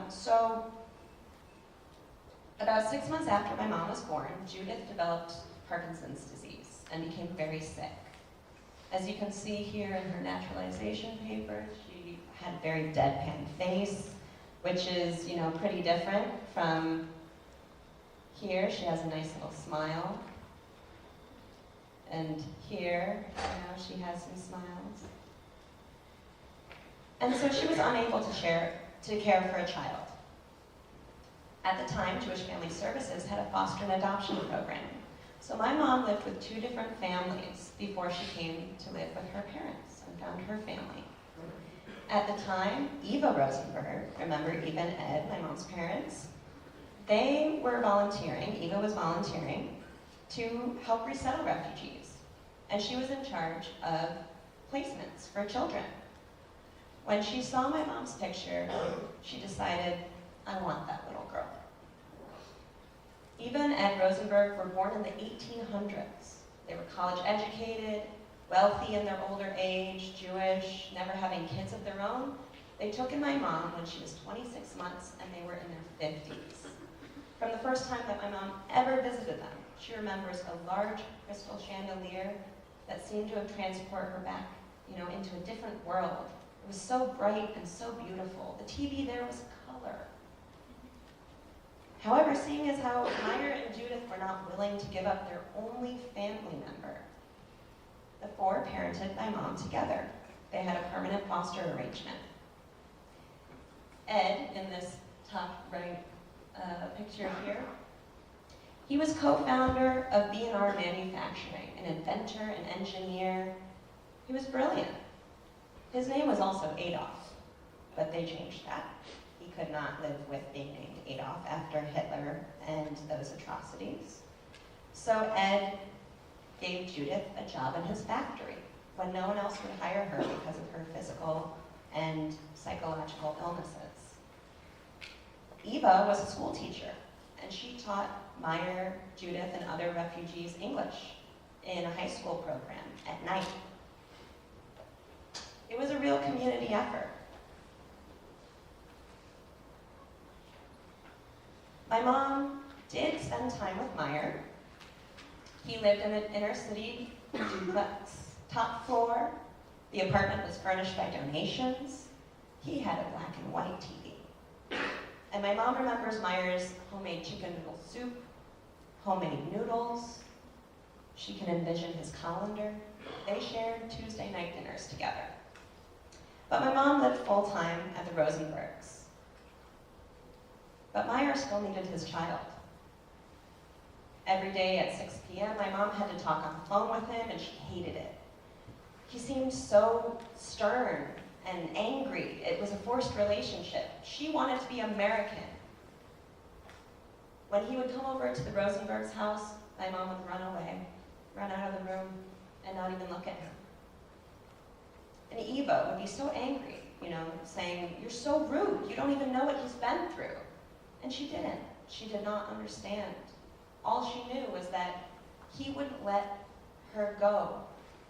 So about 6 months after my mom was born, Judith developed Parkinson's disease and became very sick. As you can see here in her naturalization paper, she had a very deadpan face, which is, you know, pretty different from here. She has a nice little smile. And here, you know, she has some smiles. And so she was unable to care for a child. At the time, Jewish Family Services had a foster and adoption program. So my mom lived with 2 different families before she came to live with her parents and found her family. At the time, Eva Rosenberg, remember Eva and Ed, my mom's parents, they were volunteering, Eva was volunteering, to help resettle refugees. And she was in charge of placements for children. When she saw my mom's picture, she decided, I want that little girl. Eva and Ed Rosenberg were born in the 1800s. They were college educated, wealthy in their older age, Jewish, never having kids of their own. They took in my mom when she was 26 months and they were in their 50s. From the first time that my mom ever visited them, she remembers a large crystal chandelier that seemed to have transported her back, you know, into a different world. It was so bright and so beautiful. The TV there was color. However, seeing as how Meyer and Judith were not willing to give up their only family member, the 4 parented my mom together. They had a permanent foster arrangement. Ed, in this top right picture here, he was co-founder of B&R Manufacturing, an inventor, an engineer. He was brilliant. His name was also Adolf. but they changed that. He could not live with being named Adolf after Hitler and those atrocities. So Ed gave Judith a job in his factory when no one else would hire her because of her physical and psychological illnesses. Eva was a school teacher, and she taught Meyer, Judith, and other refugees English in a high school program at night. It was a real community effort. My mom did spend time with Meyer. He lived in an inner city duplex, top floor. The apartment was furnished by donations. He had a black and white TV. And my mom remembers Meyer's homemade chicken noodle soup, homemade noodles. She can envision his colander. They shared Tuesday night dinners together. But my mom lived full-time at the Rosenbergs. But Meyer still needed his child. Every day at 6 p.m., my mom had to talk on the phone with him, and she hated it. He seemed so stern and angry. It was a forced relationship. She wanted to be American. When he would come over to the Rosenbergs' house, my mom would run away, run out of the room, and not even look at him. And Eva would be so angry, saying, "You're so rude. You don't even know what he's been through." And she didn't. She did not understand. All she knew was that he wouldn't let her go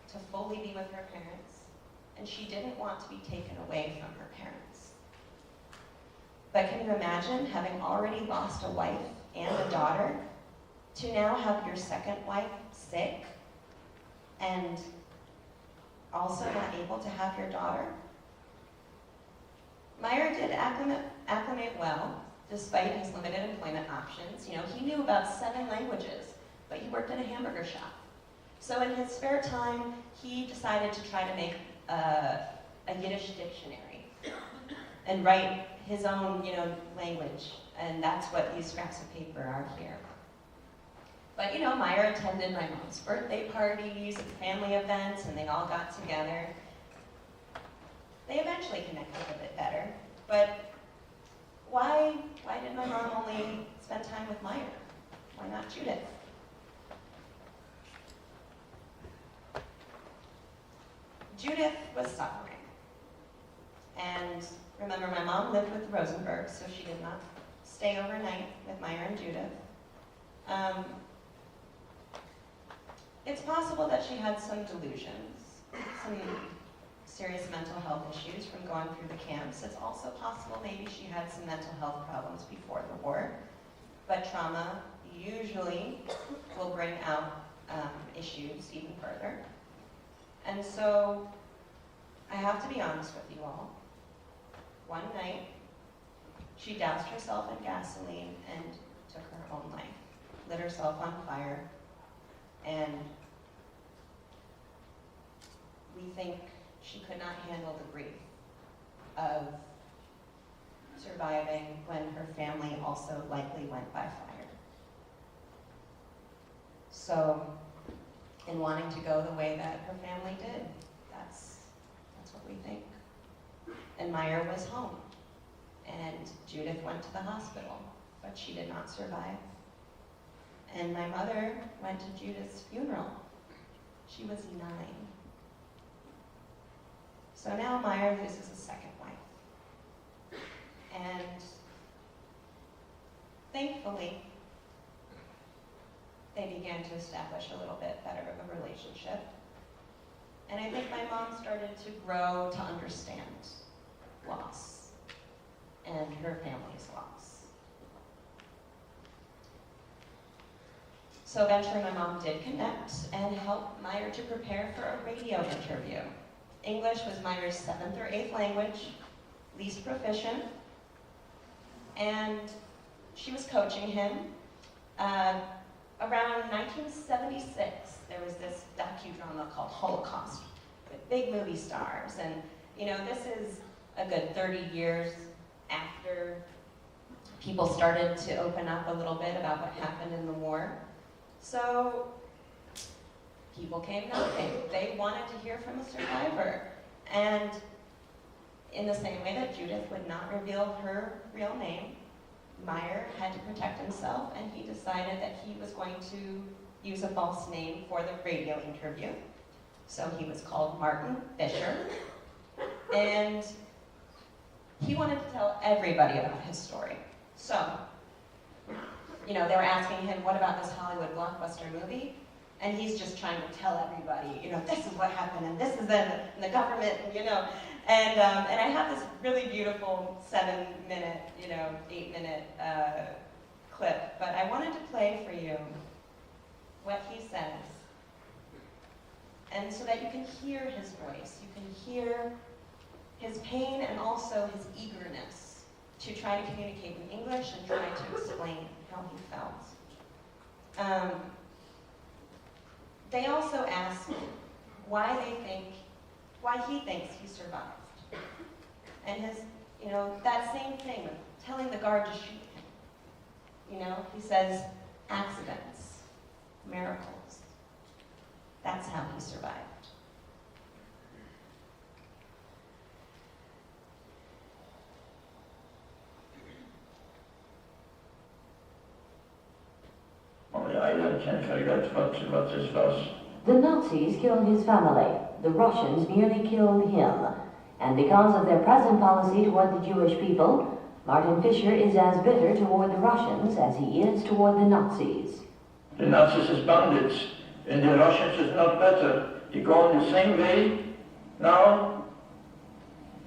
to fully be with her parents, and she didn't want to be taken away from her parents. But can you imagine having already lost a wife and a daughter to now have your second wife sick and also not able to have your daughter? Meyer did acclimate well, despite his limited employment options. He knew about 7 languages, but he worked in a hamburger shop. So in his spare time, he decided to try to make a Yiddish dictionary and write his own, language. And that's what these scraps of paper are here. But, Meyer attended my mom's birthday parties and family events, and they all got together. They eventually connected a bit better, but why did my mom only spend time with Meyer? Why not Judith? Judith was suffering. And remember, my mom lived with the Rosenbergs, so she did not stay overnight with Meyer and Judith. It's possible that she had some delusions, some serious mental health issues from going through the camps. It's also possible maybe she had some mental health problems before the war, but trauma usually will bring out issues even further. And so I have to be honest with you all. One night, she doused herself in gasoline and took her own life, lit herself on fire, and we think she could not handle the grief of surviving when her family also likely went by fire. So, in wanting to go the way that her family did, that's what we think. And Meyer was home, and Judith went to the hospital, but she did not survive. And my mother went to Judith's funeral. She was 9. So now Meyer loses a second wife. And thankfully, they began to establish a little bit better of a relationship. And I think my mom started to grow to understand loss and her family's loss. So eventually my mom did connect and help Meyer to prepare for a radio interview. English was Meyer's 7th or 8th language, least proficient, and she was coaching him. Around 1976, there was this docudrama called Holocaust with big movie stars, and this is a good 30 years after people started to open up a little bit about what happened in the war. So people came knocking. They wanted to hear from a survivor. And in the same way that Judith would not reveal her real name, Meyer had to protect himself, and he decided that he was going to use a false name for the radio interview. So he was called Martin Fisher, and he wanted to tell everybody about his story. So, you know, they were asking him, what about this Hollywood blockbuster movie? And he's just trying to tell everybody, you know, this is what happened, and this is in the government, and, you know. And I have this really beautiful 7-minute, you know, 8-minute clip, but I wanted to play for you what he says, and so that you can hear his voice, you can hear his pain and also his eagerness to try to communicate in English and try to explain how he felt. They also ask why he thinks he survived. And his, you know, that same thing of telling the guard to shoot him. You know, he says, accidents, miracles. That's how he survived. I can't forget what this was. The Nazis killed his family. The Russians nearly killed him. And because of their present policy toward the Jewish people, Martin Fisher is as bitter toward the Russians as he is toward the Nazis. The Nazis is bandits, and the Russians is not better. They go in the same way now,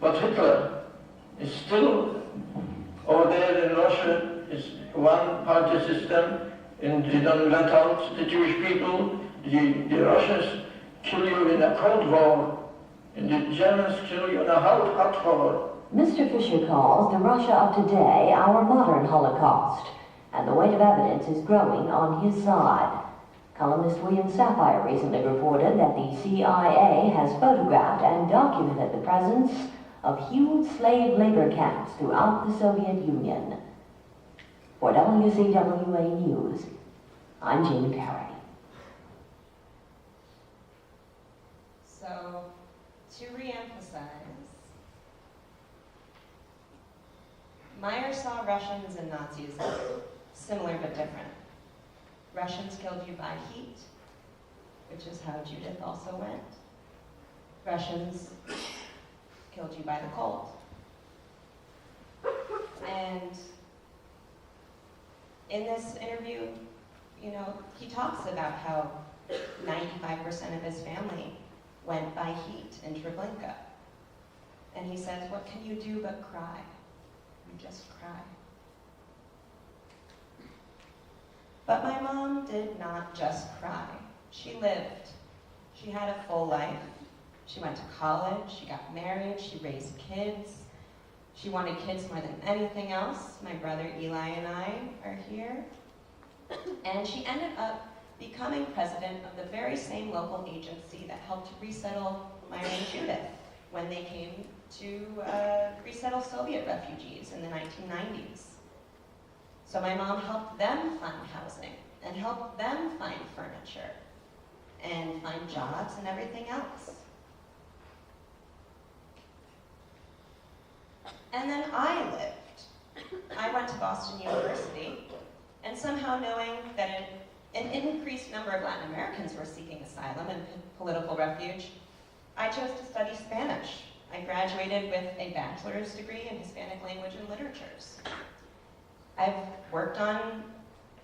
but Hitler is still over there in Russia, is one-party system, and they don't let out the Jewish people. The Russians kill you in a cold war, and the Germans kill you in a hot war. Mr. Fisher calls the Russia of today our modern Holocaust, and the weight of evidence is growing on his side. Columnist William Sapphire recently reported that the CIA has photographed and documented the presence of huge slave labor camps throughout the Soviet Union. For WCWA News, I'm Jamie Perry. So, to re-emphasize, Meyer saw Russians and Nazis as similar but different. Russians killed you by heat, which is how Judith also went. Russians killed you by the cold. And in this interview, you know, he talks about how 95% of his family went by heat in Treblinka. And he says, what can you do but cry? You just cry. But my mom did not just cry. She lived. She had a full life. She went to college, she got married, she raised kids. She wanted kids more than anything else. My brother Eli and I are here. And she ended up becoming president of the very same local agency that helped to resettle Myra and Judith when they came to resettle Soviet refugees in the 1990s. So my mom helped them find housing and helped them find furniture and find jobs and everything else. And then I lived. I went to Boston University, and somehow knowing that an increased number of Latin Americans were seeking asylum and political refuge, I chose to study Spanish. I graduated with a bachelor's degree in Hispanic language and literatures. I've worked on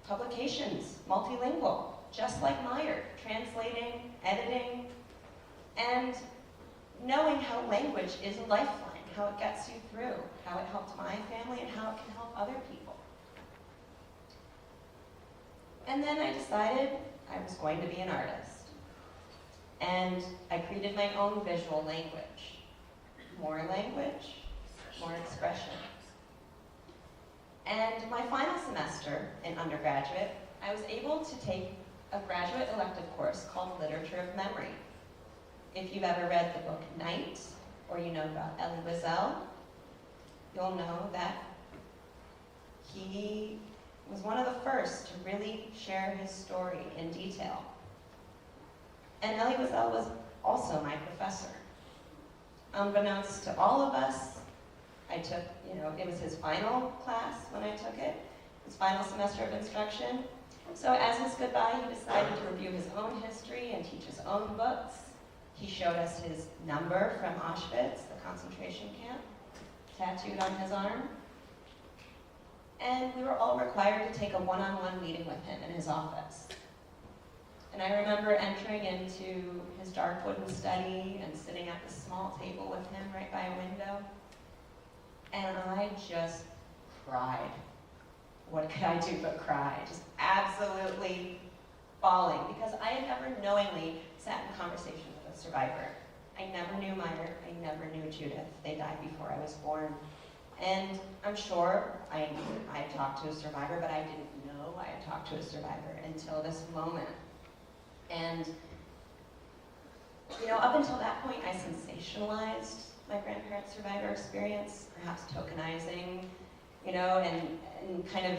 publications, multilingual, just like Meyer, translating, editing, and knowing how language is a lifeline, how it gets you through, how it helped my family, and how it can help other people. And then I decided I was going to be an artist. And I created my own visual language. More language, more expression. And my final semester in undergraduate, I was able to take a graduate elective course called Literature of Memory. If you've ever read the book Night, or you know about Elie Wiesel, you'll know that he was one of the first to really share his story in detail. And Elie Wiesel was also my professor. Unbeknownst to all of us, I took, it was his final class when I took it, his final semester of instruction. So as his goodbye, he decided to review his own history and teach his own books. He showed us his number from Auschwitz, the concentration camp, tattooed on his arm. And we were all required to take a one-on-one meeting with him in his office. And I remember entering into his dark wooden study and sitting at this small table with him right by a window. And I just cried. What could I do but cry? Just absolutely bawling, because I had never knowingly sat in conversation with a survivor. I never knew Meyer, I never knew Judith. They died before I was born. And I'm sure I had talked to a survivor, but I didn't know I had talked to a survivor until this moment. And, up until that point, I sensationalized my grandparents' survivor experience, perhaps tokenizing, and kind of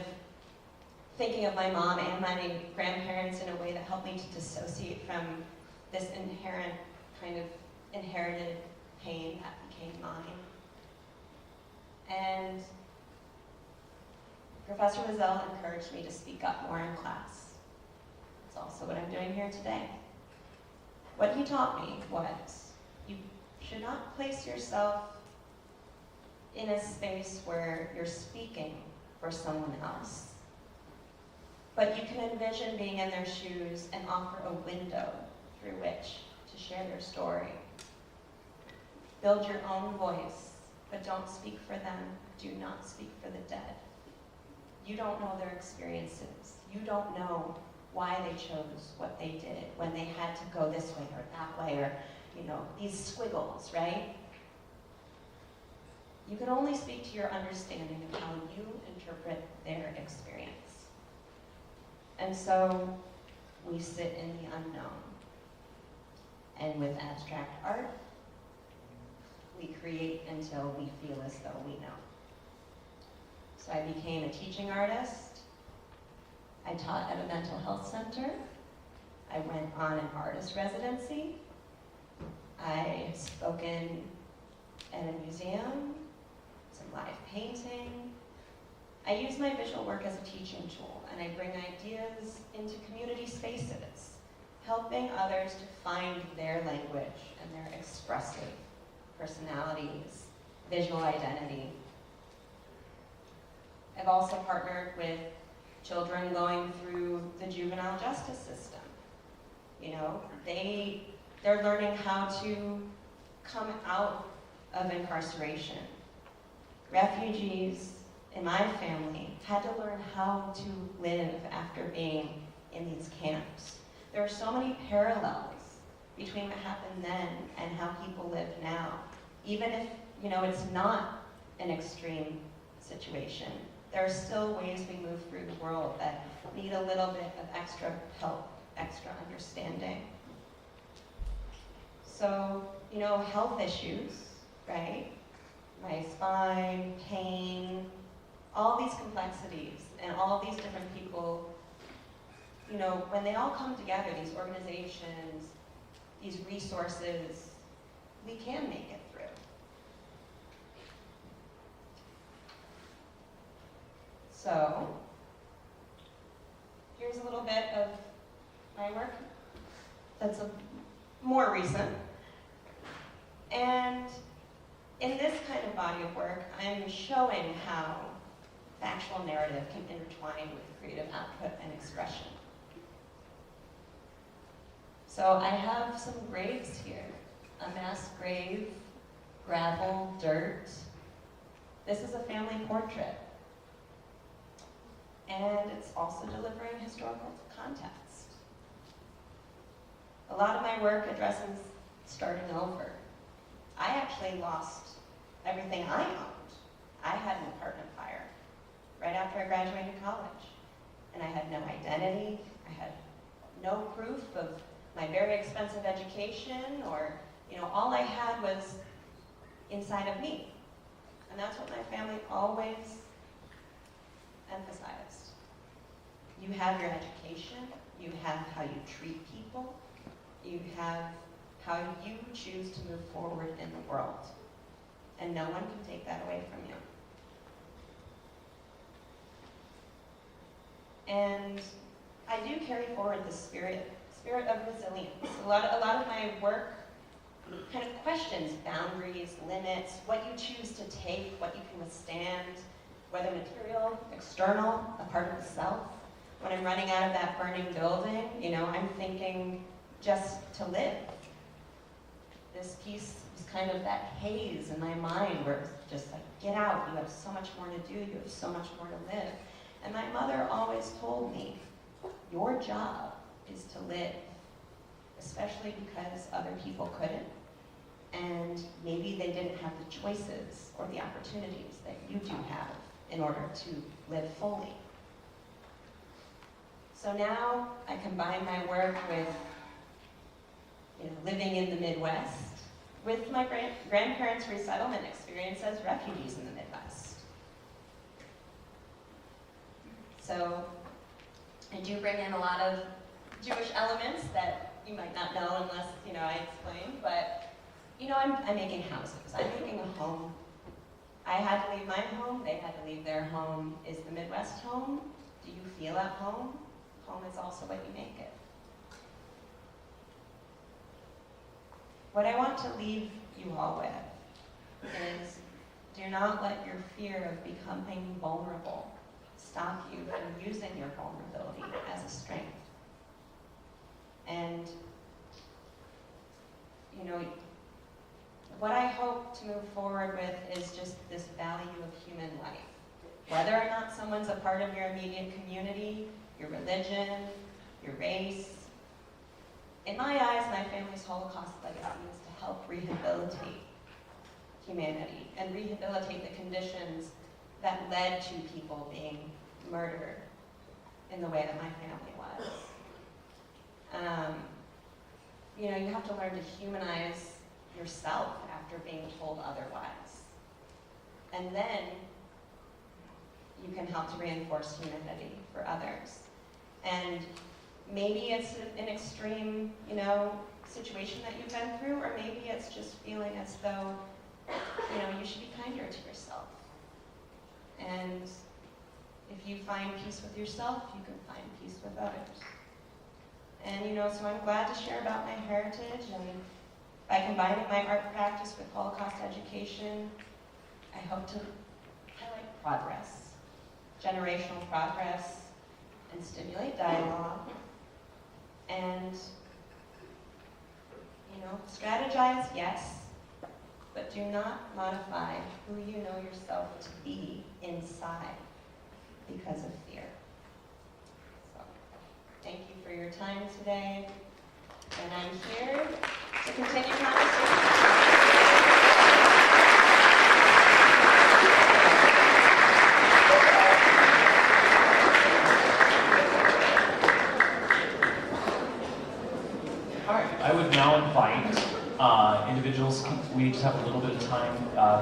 thinking of my mom and my grandparents in a way that helped me to dissociate from this inherent kind of inherited pain that became mine. And Professor Wiesel encouraged me to speak up more in class. That's also what I'm doing here today. What he taught me was you should not place yourself in a space where you're speaking for someone else, but you can envision being in their shoes and offer a window through which to share their story. Build your own voice, but don't speak for them. Do not speak for the dead. You don't know their experiences. You don't know why they chose what they did, when they had to go this way or that way, or, these squiggles, right? You can only speak to your understanding of how you interpret their experience. And so we sit in the unknown. And with abstract art, we create until we feel as though we know. So I became a teaching artist. I taught at a mental health center. I went on an artist residency. I have spoken at a museum, some live painting. I use my visual work as a teaching tool, and I bring ideas into community spaces, helping others to find their language and their expressive personalities, visual identity. I've also partnered with children going through the juvenile justice system. They're learning how to come out of incarceration. Refugees in my family had to learn how to live after being in these camps. There are so many parallels between what happened then and how people live now. Even if, it's not an extreme situation, there are still ways we move through the world that need a little bit of extra help, extra understanding. So, health issues, right? My spine, pain, all these complexities, and all these different people, when they all come together, these organizations, these resources, we can make it through. So, here's a little bit of my work that's more recent. And in this kind of body of work, I'm showing how factual narrative can intertwine with creative output and expression. So I have some graves here. A mass grave, gravel, dirt. This is a family portrait. And it's also delivering historical context. A lot of my work addresses starting over. I actually lost everything I owned. I had an apartment fire right after I graduated college. And I had no identity. I had no proof of my very expensive education, or, all I had was inside of me. And that's what my family always emphasized. You have your education, you have how you treat people, you have how you choose to move forward in the world. And no one can take that away from you. And I do carry forward the spirit of resilience. A lot of my work kind of questions boundaries, limits, what you choose to take, what you can withstand, whether material, external, a part of the self. When I'm running out of that burning building, I'm thinking just to live. This piece is kind of that haze in my mind where it's just like, get out, you have so much more to do, you have so much more to live. And my mother always told me, your job is to live, especially because other people couldn't. And maybe they didn't have the choices or the opportunities that you do have in order to live fully. So now I combine my work with living in the Midwest with my grandparents' resettlement experience as refugees in the Midwest. So I do bring in a lot of Jewish elements that you might not know unless I explain, but I'm making houses. I'm making a home. I had to leave my home. They had to leave their home. Is the Midwest home? Do you feel at home? Home is also what you make it. What I want to leave you all with is do not let your fear of becoming vulnerable stop you from using your vulnerability as a strength. And, what I hope to move forward with is just this value of human life. Whether or not someone's a part of your immediate community, your religion, your race. In my eyes, my family's Holocaust legacy is to help rehabilitate humanity and rehabilitate the conditions that led to people being murdered in the way that my family was. You have to learn to humanize yourself after being told otherwise. And then you can help to reinforce humanity for others. And maybe it's an extreme, situation that you've been through, or maybe it's just feeling as though, you should be kinder to yourself. And if you find peace with yourself, you can find peace with others. And, so I'm glad to share about my heritage, and by combining my art practice with Holocaust education, I hope to highlight progress, generational progress, and stimulate dialogue. And, strategize, yes, but do not modify who you know yourself to be inside because of fear. So, thank you for your time today, and I'm here to continue conversation. I would now invite individuals, we just have a little bit of time,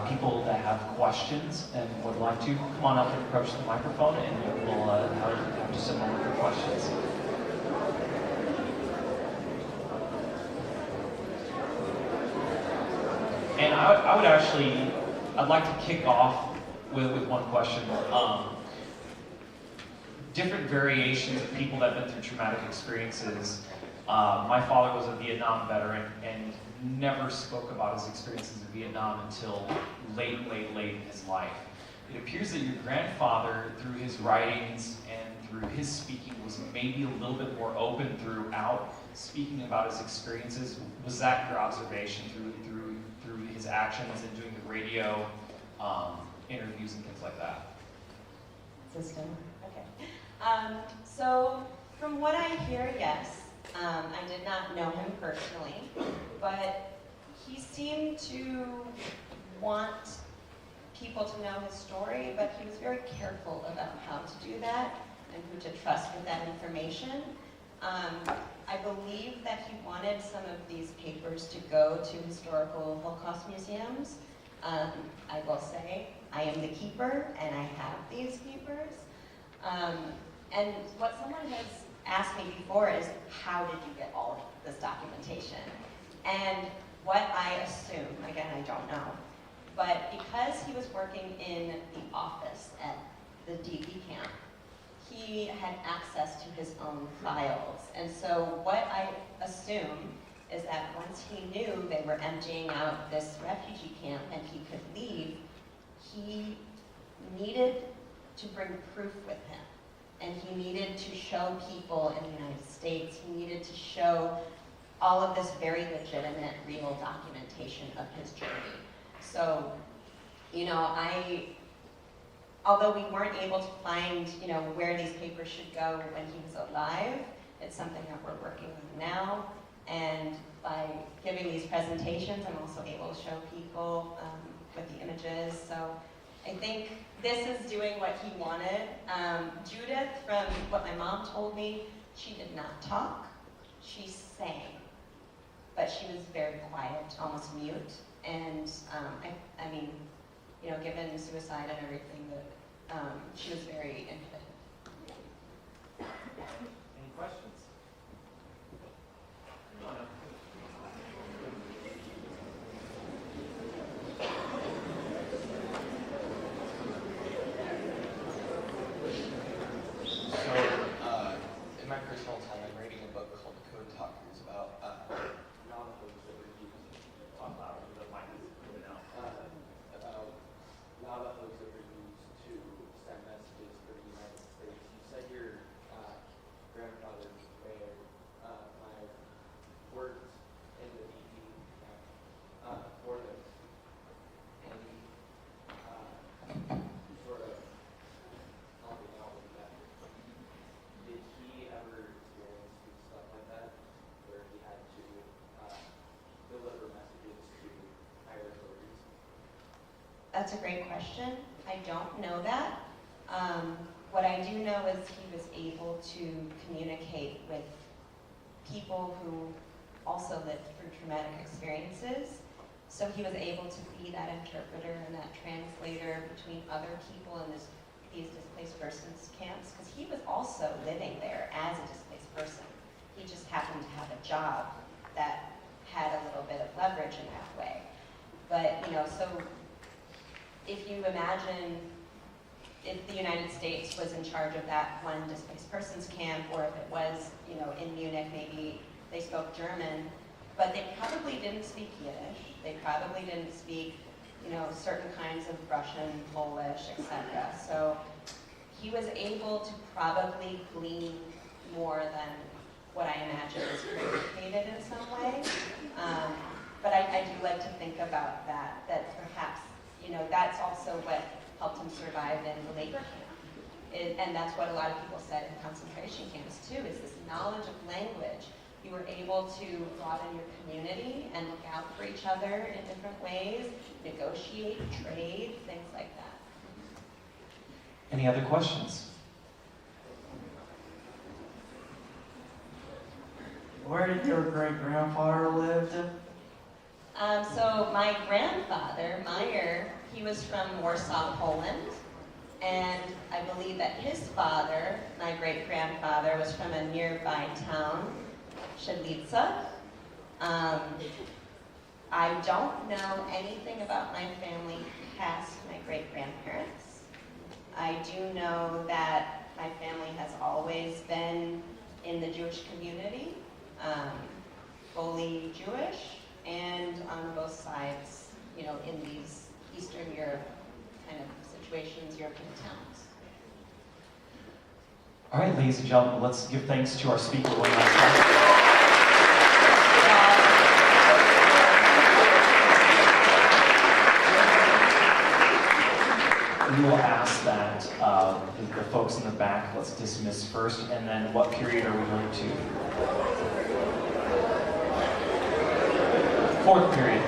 people that have questions and would like to come on up and approach the microphone, and we'll have just a moment for questions. And I'd like to kick off with one question. Different variations of people that have been through traumatic experiences. My father was a Vietnam veteran and never spoke about his experiences in Vietnam until late in his life. It appears that your grandfather, through his writings and through his speaking, was maybe a little bit more open throughout speaking about his experiences. Was that your observation through his actions and doing the radio interviews and things like that? System, okay. So from what I hear, yes. I did not know him personally, but he seemed to want people to know his story, but he was very careful about how to do that and who to trust with that information. I believe that he wanted some of these papers to go to historical Holocaust museums. I will say, I am the keeper, and I have these papers. And what someone has asked me before is, how did you get all of this documentation? And what I assume, again, I don't know, but because he was working in the office at the DP camp, he had access to his own files. And so what I assume is that once he knew they were emptying out this refugee camp and he could leave, he needed to bring proof with him. And he needed to show people in the United States, he needed to show all of this very legitimate, real documentation of his journey. So, you know, although we weren't able to find, you know, where these papers should go when he was alive, it's something that we're working on now. And by giving these presentations, I'm also able to show people with the images. So I think this is doing what he wanted. Judith, from what my mom told me, she did not talk. She sang, but she was very quiet, almost mute. And I mean, you know, given suicide and everything, that she was very inhibited. Any questions? In my personal time, I'm reading a book called Code Talkers about Navajos that were used. Talk louder, the mic is moving out. About Navajos that were used to send messages for the United States. You said your grandfather worked in the DP camp for this, and sort of helping out with that. Did he ever experience stuff like that, where he had to deliver messages to higher authorities? That's a great question. I don't know that. What I do know is he was able to communicate with people who also lived through traumatic experiences. So he was able to be that interpreter and that translator between other people in these displaced persons camps, because he was also living there as a displaced person. He just happened to have a job that had a little bit of leverage in that way. But, you know, so if you imagine if the United States was in charge of that one displaced persons camp, or if it was, you know, in Munich, maybe they spoke German, but they probably didn't speak Yiddish. They probably didn't speak, you know, certain kinds of Russian, Polish, etc. So he was able to probably glean more than what I imagine is communicated in some way. But I do like to think about that perhaps, you know, that's also what helped him survive in the labor camp. And that's what a lot of people said in concentration camps too, is this knowledge of language. You were able to broaden your community and look out for each other in different ways, negotiate, trade, things like that. Any other questions? Where did your great-grandfather live? So my grandfather, Meyer, he was from Warsaw, Poland. And I believe that his father, my great-grandfather, was from a nearby town, Szydlica. I don't know anything about my family past my great-grandparents. I do know that my family has always been in the Jewish community, fully Jewish, and on both sides, you know, in these Eastern Europe kind of situations, European towns. All right, ladies and gentlemen, let's give thanks to our speaker one last time. We will ask that the folks in the back, let's dismiss first, and then what period are we going to? Fourth period.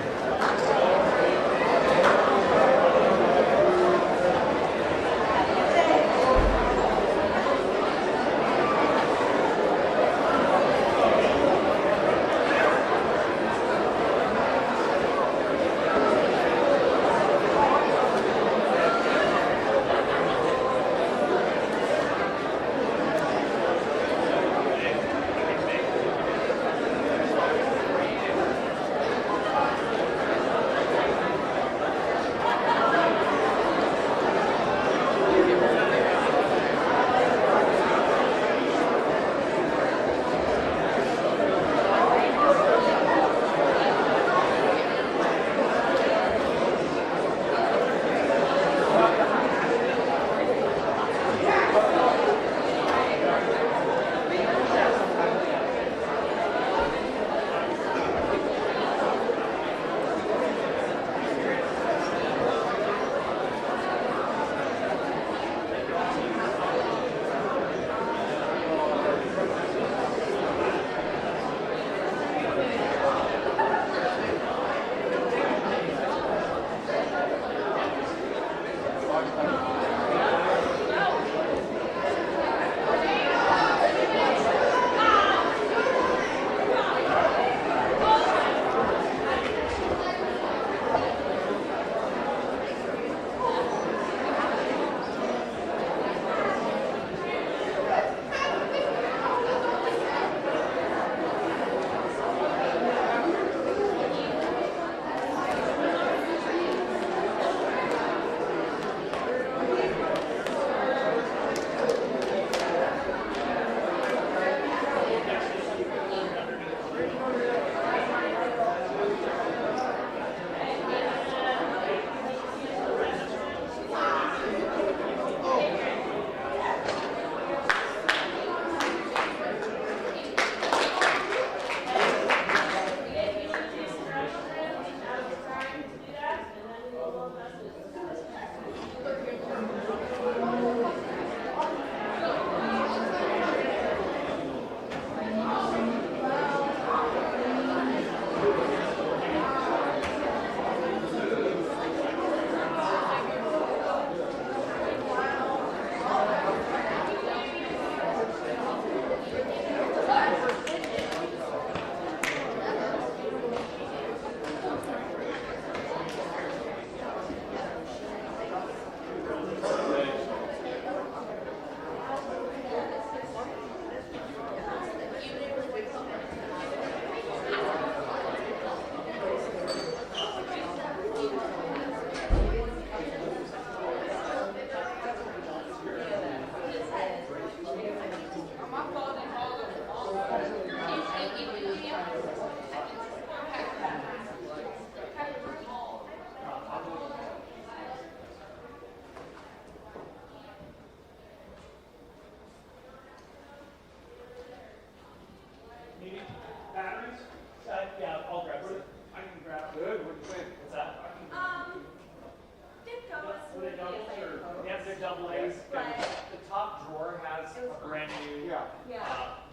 has It was a fun. brand new, Yeah.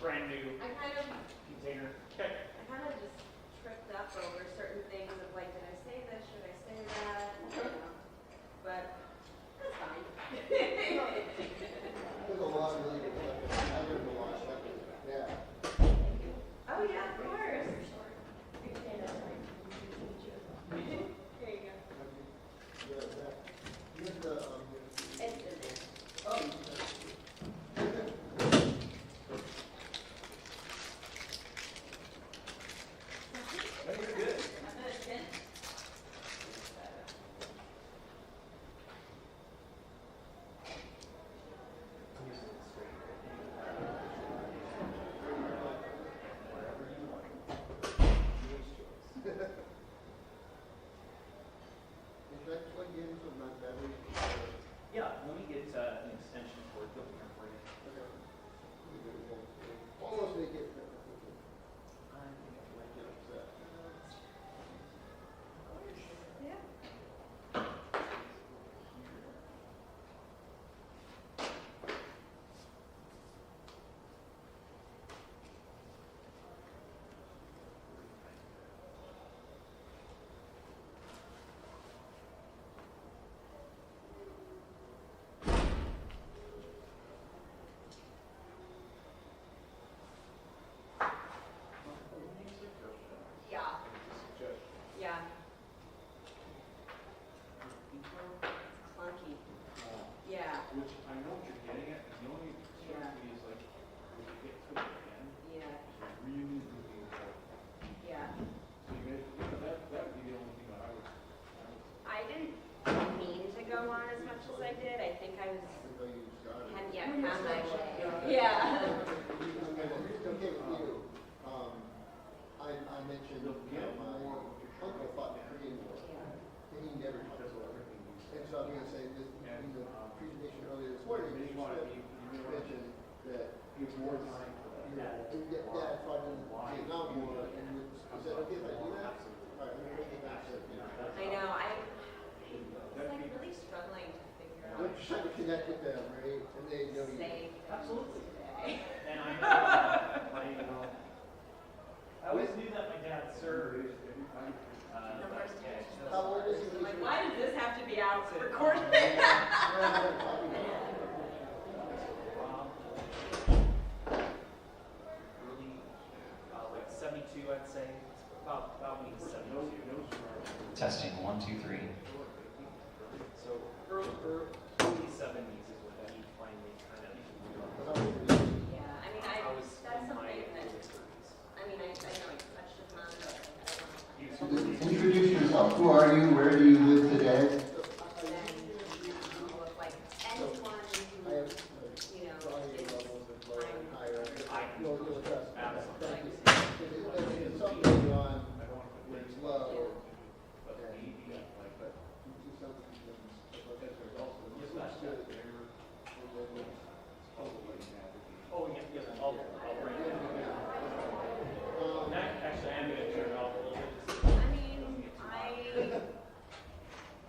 brand new I kind of container. Okay. just tripped up over certain things of like, did I say this? Should I say that? You know, but that's fine. There's a lot of really good stuff. I learned a lot. Yeah. Oh yeah, of course. There you go. You have the, It's in there. oh, You're good. is that plug in so not battery? Yeah, let me get an extension cord built here for you. Almost make it. I think I like it. Yeah. Yeah. Yeah. Clunky. Yeah. Which I know what you're getting at, and the only concern to me is like, when you get to it again, Yeah. it's really looking for. Yeah. So you may, that would be the only thing that I would. I didn't mean to go on as much as I did. I think I was hadn't yet found my yeah. Okay with you. I mentioned, my uncle fought in Korean War, and he never talked about it. And so I'm gonna say, this, in the presentation earlier this morning, you mentioned that It's wartime. your dad fought in the Vietnam War, and is that okay if I do that? All right, let me bring it back to you. I know. I was like really struggling to figure out I'm just trying to connect with them, right? And they know you. say Absolutely. today. And I always knew that my dad served. The first time. How old is he? I'm like, why does this have to be out recorded? Really, like 72, I'd say. About me, 72. Testing, 1, 2, 3. So early 70s is when he finally kind of. Yeah, I mean, I was that's in my something that, early 30s. I mean, I know I touched upon, but I don't know. Introduce yourself. Who are you? Where do you live today? Then, like, anyone who, you know, is time, You'll address. Absolutely. It's something you're on where it's low. But maybe, like, But you do something as a result of this, that's good. Oh, yeah, I'll bring it in. Actually, I'm going to turn it off a little bit. I mean, I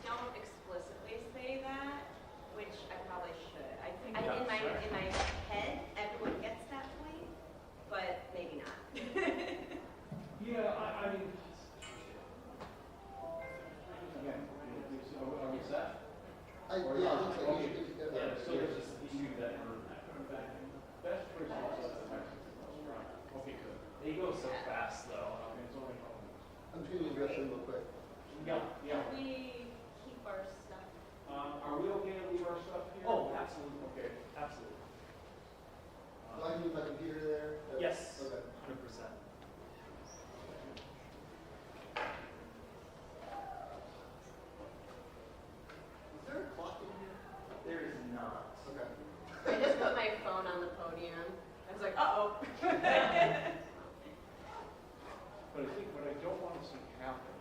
don't explicitly say that, which I probably should. I think Yeah, in my sure. head, everyone gets that point, but maybe not. Yeah, I mean, again, are we set? Yeah, so there's this issue that Best choice is restaurant. Okay, good. they go so fast though. Okay, it's only problem. I'm just going to address them real quick. Yeah, yeah. We keep our stuff. Are we okay to leave our stuff here? Oh, absolutely. Okay. Absolutely. So I can leave my computer there? Yes. Okay. 100%. Is there a clock in here? There is not. Okay. I just put my phone on the podium. I was like, uh-oh. But I think what I don't want to see happen